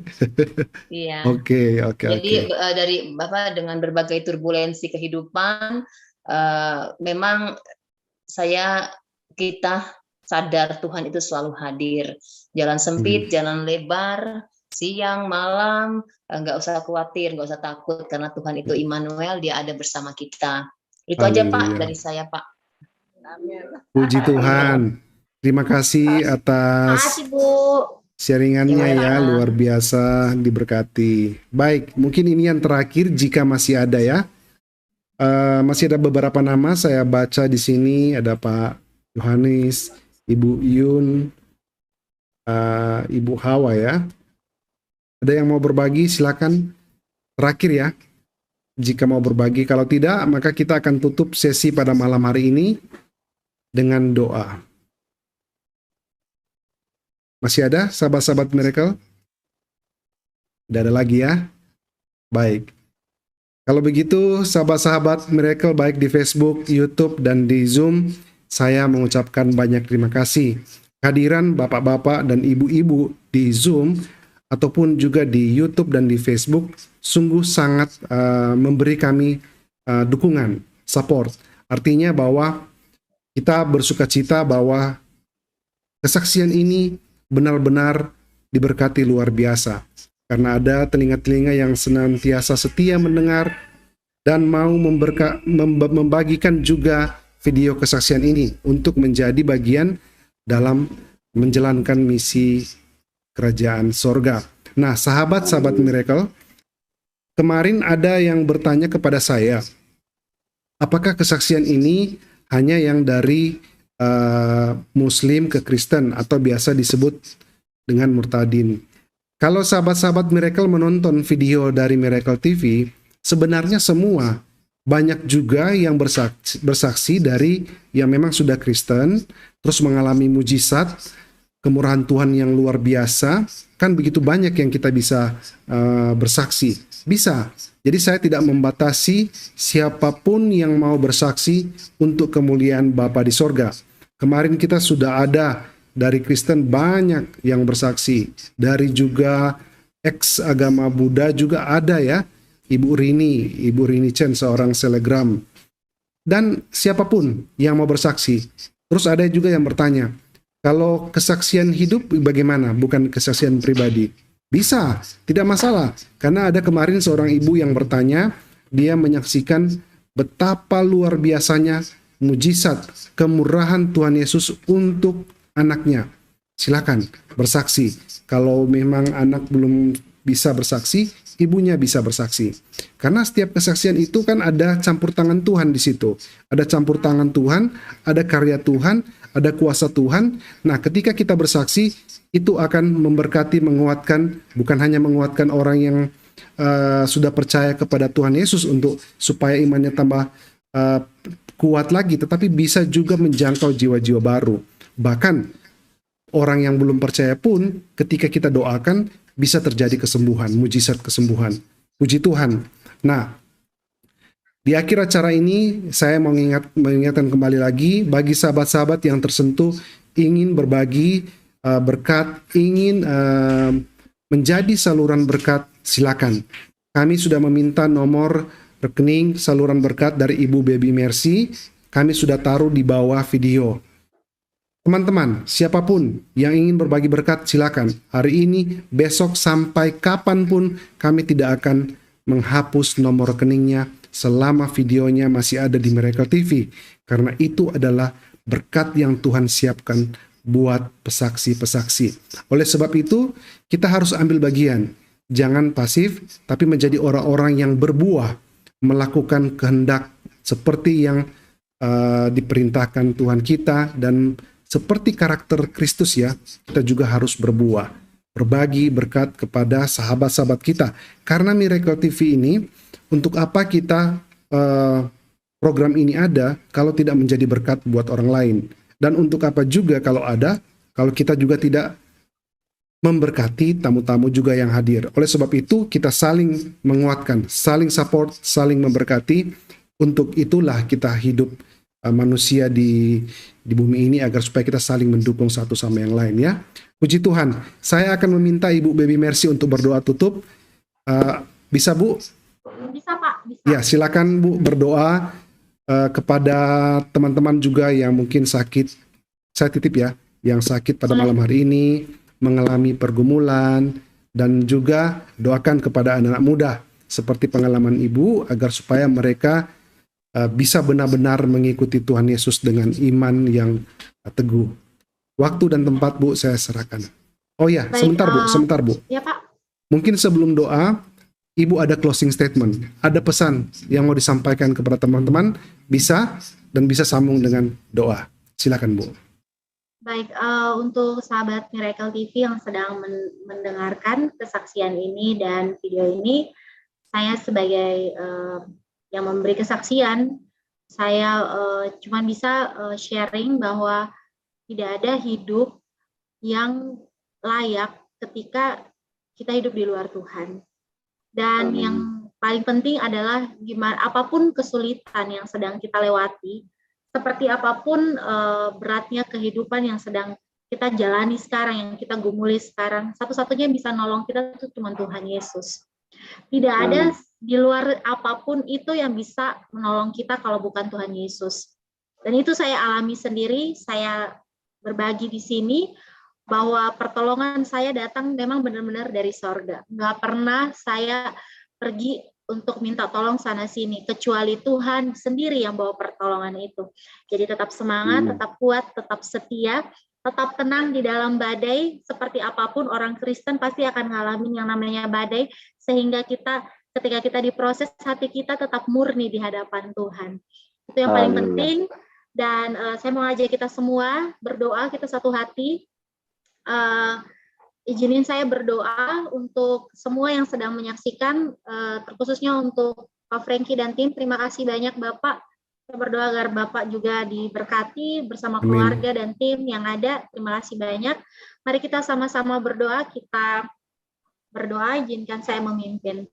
Speaker 7: Iya.
Speaker 1: Oke.
Speaker 7: Jadi dari Bapak dengan berbagai turbulensi kehidupan, memang kita sadar Tuhan itu selalu hadir. Jalan sempit, jalan lebar, siang, malam, nggak usah khawatir, nggak usah takut, karena Tuhan itu Immanuel, Dia ada bersama kita. Itu aja Pak dari saya Pak.
Speaker 1: Puji Tuhan. Terima kasih atas sharingannya ya, luar biasa, diberkati. Baik, mungkin ini yang terakhir jika masih ada ya. Masih ada beberapa nama saya baca di sini, ada Pak Yohanes, Ibu Yun, Ibu Hawa ya. Ada yang mau berbagi silakan. Terakhir ya. Jika mau berbagi, kalau tidak maka kita akan tutup sesi pada malam hari ini dengan doa. Masih ada sahabat-sahabat Miracle? Tidak ada lagi ya? Baik. Kalau begitu sahabat-sahabat Miracle baik di Facebook, YouTube, dan di Zoom, saya mengucapkan banyak terima kasih. Kehadiran bapak-bapak dan ibu-ibu di Zoom ataupun juga di YouTube dan di Facebook sungguh sangat memberi kami dukungan, support. Artinya bahwa kita bersukacita bahwa kesaksian ini benar-benar diberkati luar biasa. Karena ada telinga-telinga yang senantiasa setia mendengar dan mau membagikan juga video kesaksian ini untuk menjadi bagian dalam menjalankan misi kerajaan sorga. Nah, sahabat-sahabat Miracle, kemarin ada yang bertanya kepada saya, apakah kesaksian ini hanya yang dari Muslim ke Kristen atau biasa disebut dengan murtadin? Kalau sahabat-sahabat Miracle menonton video dari Miracle TV, sebenarnya semua, banyak juga yang bersaksi dari yang memang sudah Kristen, terus mengalami mujizat, kemurahan Tuhan yang luar biasa. Kan begitu banyak yang kita bisa bersaksi. Bisa. Jadi saya tidak membatasi siapapun yang mau bersaksi untuk kemuliaan Bapa di sorga. Kemarin kita sudah ada dari Kristen banyak yang bersaksi. Dari juga ex agama Buddha juga ada ya. Ibu Rini Chen, seorang selegram. Dan siapapun yang mau bersaksi. Terus ada juga yang bertanya, kalau kesaksian hidup bagaimana? Bukan kesaksian pribadi. Bisa, tidak masalah. Karena ada kemarin seorang ibu yang bertanya, dia menyaksikan betapa luar biasanya mujizat kemurahan Tuhan Yesus untuk anaknya. Silakan bersaksi. Kalau memang anak belum bisa bersaksi, ibunya bisa bersaksi. Karena setiap kesaksian itu kan ada campur tangan Tuhan di situ. Ada campur tangan Tuhan, ada karya Tuhan, ada kuasa Tuhan. Nah, ketika kita bersaksi, itu akan memberkati, menguatkan, bukan hanya menguatkan orang yang sudah percaya kepada Tuhan Yesus untuk supaya imannya tambah kuat lagi, tetapi bisa juga menjangkau jiwa-jiwa baru. Bahkan orang yang belum percaya pun ketika kita doakan bisa terjadi kesembuhan, mujizat kesembuhan. Puji Tuhan. Nah, di akhir acara ini saya mau mengingatkan kembali lagi bagi sahabat-sahabat yang tersentuh ingin berbagi berkat, ingin menjadi saluran berkat, silakan. Kami sudah meminta nomor rekening saluran berkat dari Ibu Baby Mercy. Kami sudah taruh di bawah video. Teman-teman, siapapun yang ingin berbagi berkat, silakan. Hari ini, besok, sampai kapanpun kami tidak akan menghapus nomor rekeningnya selama videonya masih ada di Miracle TV. Karena itu adalah berkat yang Tuhan siapkan buat pesaksi-pesaksi. Oleh sebab itu, kita harus ambil bagian. Jangan pasif, tapi menjadi orang-orang yang berbuah, melakukan kehendak seperti yang diperintahkan Tuhan kita, dan seperti karakter Kristus ya, kita juga harus berbuah, berbagi berkat kepada sahabat-sahabat kita. Karena Miracle TV ini, untuk apa kita program ini ada kalau tidak menjadi berkat buat orang lain? Dan untuk apa juga kalau ada, kalau kita juga tidak memberkati tamu-tamu juga yang hadir. Oleh sebab itu, kita saling menguatkan, saling support, saling memberkati. Untuk itulah kita hidup manusia di bumi ini, agar supaya kita saling mendukung satu sama yang lain ya. Puji Tuhan. Saya akan meminta Ibu Baby Mercy untuk berdoa tutup. Bisa Bu?
Speaker 2: Bisa Pak. Bisa.
Speaker 1: Ya, silakan Bu berdoa kepada teman-teman juga yang mungkin sakit. Saya titip ya, yang sakit pada malam hari ini, mengalami pergumulan, dan juga doakan kepada anak-anak muda seperti pengalaman Ibu, agar supaya mereka bisa benar-benar mengikuti Tuhan Yesus dengan iman yang teguh. Waktu dan tempat Bu saya serahkan. Oh ya, baik, sebentar Bu.
Speaker 2: Ya Pak.
Speaker 1: Mungkin sebelum doa, Ibu ada closing statement, ada pesan yang mau disampaikan kepada teman-teman, bisa dan bisa sambung dengan doa. Silakan Bu.
Speaker 2: Baik, untuk sahabat Miracle TV yang sedang mendengarkan kesaksian ini dan video ini, saya sebagai yang memberi kesaksian, saya cuma bisa sharing bahwa tidak ada hidup yang layak ketika kita hidup di luar Tuhan. Dan yang paling penting adalah gimana, apapun kesulitan yang sedang kita lewati, seperti apapun beratnya kehidupan yang sedang kita jalani sekarang, yang kita gumuli sekarang, satu-satunya yang bisa nolong kita itu cuma Tuhan Yesus. Tidak ada di luar apapun itu yang bisa menolong kita kalau bukan Tuhan Yesus. Dan itu saya alami sendiri, saya berbagi di sini, bahwa pertolongan saya datang memang benar-benar dari sorga. Nggak pernah saya pergi untuk minta tolong sana-sini, kecuali Tuhan sendiri yang bawa pertolongan itu. Jadi tetap semangat, tetap kuat, tetap setia, tetap tenang di dalam badai. Seperti apapun orang Kristen pasti akan ngalamin yang namanya badai, sehingga kita ketika kita diproses, hati kita tetap murni di hadapan Tuhan. Itu yang paling penting. Dan saya mau ajak kita semua berdoa, kita satu hati. Izinin saya berdoa untuk semua yang sedang menyaksikan, terkhususnya untuk Pak Frankie dan tim. Terima kasih banyak Bapak. Saya berdoa agar Bapak juga diberkati bersama keluarga dan tim yang ada. Terima kasih banyak. Mari kita sama-sama berdoa. Kita berdoa, izinkan saya memimpin.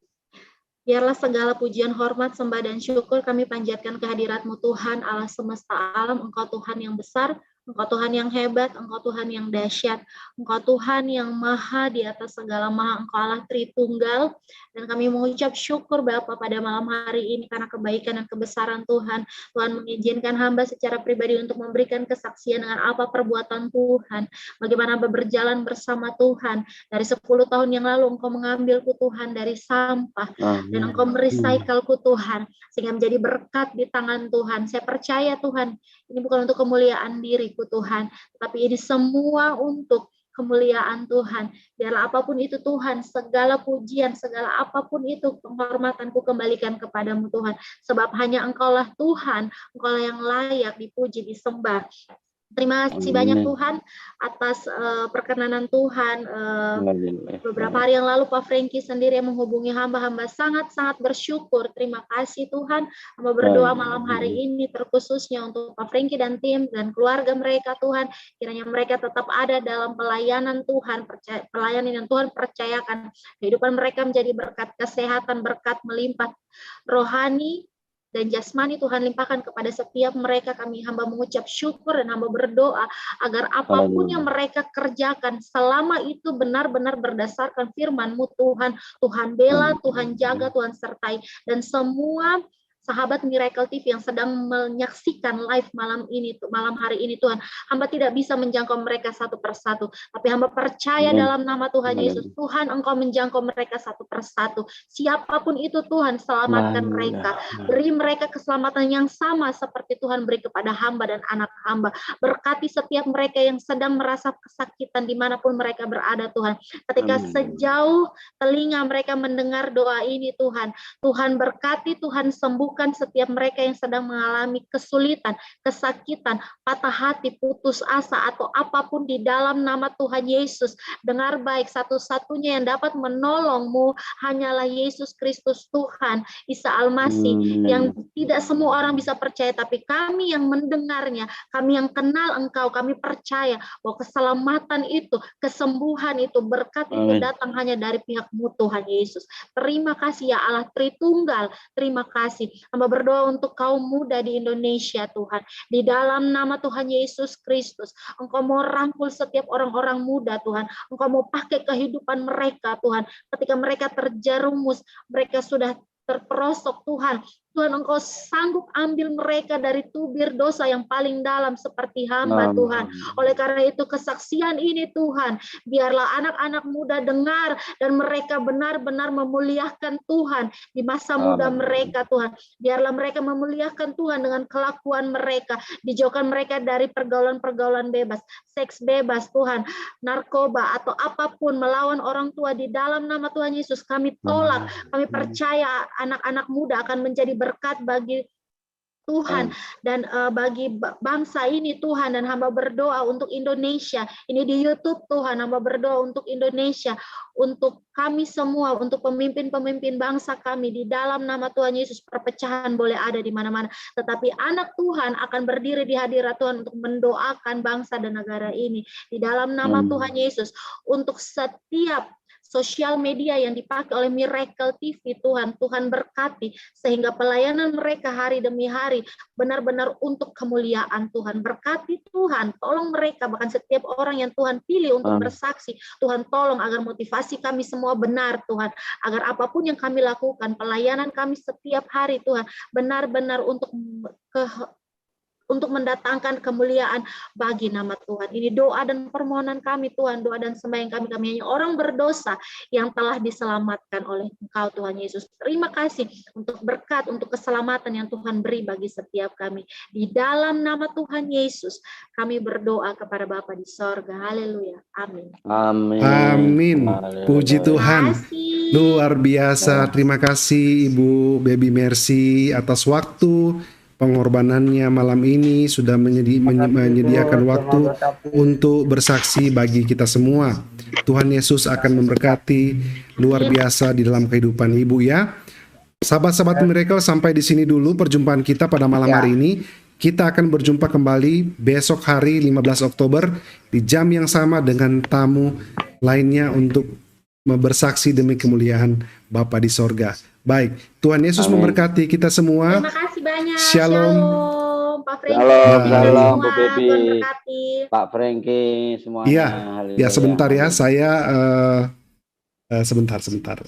Speaker 2: Biarlah segala pujian, hormat, sembah, dan syukur kami panjatkan kehadirat-Mu Tuhan, Allah semesta alam. Engkau Tuhan yang besar, Engkau Tuhan yang hebat, Engkau Tuhan yang dahsyat, Engkau Tuhan yang maha di atas segala maha, Engkau Allah Tritunggal. Dan kami mengucap syukur Bapa pada malam hari ini karena kebaikan dan kebesaran Tuhan. Tuhan mengizinkan hamba secara pribadi untuk memberikan kesaksian dengan apa perbuatan Tuhan. Bagaimana hamba berjalan bersama Tuhan. Dari 10 tahun yang lalu Engkau mengambilku Tuhan dari sampah. Dan Engkau merecycleku Tuhan. Sehingga menjadi berkat di tangan Tuhan. Saya percaya Tuhan, ini bukan untuk kemuliaan diriku Tuhan, tapi ini semua untuk kemuliaan Tuhan. Biarlah apapun itu Tuhan, segala pujian, segala apapun itu penghormatanku kembalikan kepadamu Tuhan. Sebab hanya Engkaulah Tuhan, Engkaulah yang layak dipuji, disembah. Terima kasih banyak Tuhan atas perkenanan Tuhan. Beberapa hari yang lalu Pak Frankie sendiri yang menghubungi hamba sangat-sangat bersyukur. Terima kasih Tuhan. Hamba berdoa malam hari ini terkhususnya untuk Pak Frankie dan tim dan keluarga mereka Tuhan. Kiranya mereka tetap ada dalam pelayanan Tuhan, pelayanan yang Tuhan percayakan. Kehidupan mereka menjadi berkat kesehatan, berkat melimpah rohani dan jasmani Tuhan limpahkan kepada setiap mereka. Kami hamba mengucap syukur dan hamba berdoa agar apapun yang mereka kerjakan selama itu benar-benar berdasarkan firman-Mu Tuhan. Tuhan bela, Tuhan jaga, Tuhan sertai. Dan semua sahabat Miracle TV yang sedang menyaksikan live malam hari ini Tuhan, hamba tidak bisa menjangkau mereka satu persatu, tapi hamba percaya dalam nama Tuhan Yesus, Tuhan Engkau menjangkau mereka satu persatu. Siapapun itu Tuhan, selamatkan mereka, beri mereka keselamatan yang sama seperti Tuhan beri kepada hamba dan anak hamba. Berkati setiap mereka yang sedang merasa kesakitan dimanapun mereka berada Tuhan, ketika sejauh telinga mereka mendengar doa ini Tuhan, Tuhan berkati, Tuhan sembuh setiap mereka yang sedang mengalami kesulitan, kesakitan, patah hati, putus asa, atau apapun di dalam nama Tuhan Yesus. Dengar baik, satu-satunya yang dapat menolongmu hanyalah Yesus Kristus Tuhan, Isa Al-Masih, yang tidak semua orang bisa percaya, tapi kami yang mendengarnya, kami yang kenal Engkau, kami percaya bahwa keselamatan itu, kesembuhan itu, berkat itu datang hanya dari pihak-Mu Tuhan Yesus. Terima kasih ya Allah Tritunggal, terima kasih. Hamba berdoa untuk kaum muda di Indonesia Tuhan. Di dalam nama Tuhan Yesus Kristus, Engkau mau rangkul setiap orang-orang muda Tuhan. Engkau mau pakai kehidupan mereka Tuhan. Ketika mereka terjerumus, mereka sudah terperosok Tuhan. Tuhan Engkau sanggup ambil mereka dari tubir dosa yang paling dalam seperti hamba Tuhan. Oleh karena itu kesaksian ini Tuhan, biarlah anak-anak muda dengar dan mereka benar-benar memuliakan Tuhan di masa muda mereka Tuhan. Biarlah mereka memuliakan Tuhan dengan kelakuan mereka, dijauhkan mereka dari pergaulan-pergaulan bebas, seks bebas Tuhan, narkoba atau apapun melawan orang tua. Di dalam nama Tuhan Yesus kami tolak, kami percaya anak-anak muda akan menjadi berkat bagi Tuhan dan bagi bangsa ini Tuhan. Dan hamba berdoa untuk Indonesia ini di YouTube Tuhan, hamba berdoa untuk Indonesia, untuk kami semua, untuk pemimpin-pemimpin bangsa kami. Di dalam nama Tuhan Yesus, perpecahan boleh ada di mana-mana, tetapi anak Tuhan akan berdiri di hadirat Tuhan untuk mendoakan bangsa dan negara ini. Di dalam nama Tuhan Yesus, untuk setiap sosial media yang dipakai oleh Miracle TV Tuhan, Tuhan berkati sehingga pelayanan mereka hari demi hari benar-benar untuk kemuliaan Tuhan. Berkati Tuhan, tolong mereka, bahkan setiap orang yang Tuhan pilih untuk bersaksi, Tuhan tolong agar motivasi kami semua benar Tuhan, agar apapun yang kami lakukan, pelayanan kami setiap hari Tuhan, benar-benar untuk mendatangkan kemuliaan bagi nama Tuhan. Ini doa dan permohonan kami Tuhan, doa dan sembahyang kami hanya orang berdosa yang telah diselamatkan oleh Engkau Tuhan Yesus. Terima kasih untuk berkat, untuk keselamatan yang Tuhan beri bagi setiap kami. Di dalam nama Tuhan Yesus kami berdoa kepada Bapa di sorga. Haleluya. Amin.
Speaker 1: Amin. Puji Tuhan. Luar biasa. Terima kasih Ibu Baby Mercy atas waktu pengorbanannya malam ini, sudah menyediakan waktu untuk bersaksi bagi kita semua. Tuhan Yesus akan memberkati luar biasa di dalam kehidupan Ibu ya. Sahabat-sahabat Miracle, sampai di sini dulu perjumpaan kita pada malam hari ini. Kita akan berjumpa kembali besok hari 15 Oktober di jam yang sama dengan tamu lainnya untuk bersaksi demi kemuliaan Bapa di sorga. Baik, Tuhan Yesus memberkati kita semua.
Speaker 2: Terima kasih banyak.
Speaker 1: Shalom.
Speaker 2: Shalom. Pak Franky.
Speaker 3: Salam Bu
Speaker 2: Tuhan
Speaker 3: Bebi,
Speaker 2: berkati.
Speaker 3: Pak Franky, semuanya.
Speaker 1: Iya,
Speaker 3: Haleluya.
Speaker 1: ya sebentar ya, saya sebentar.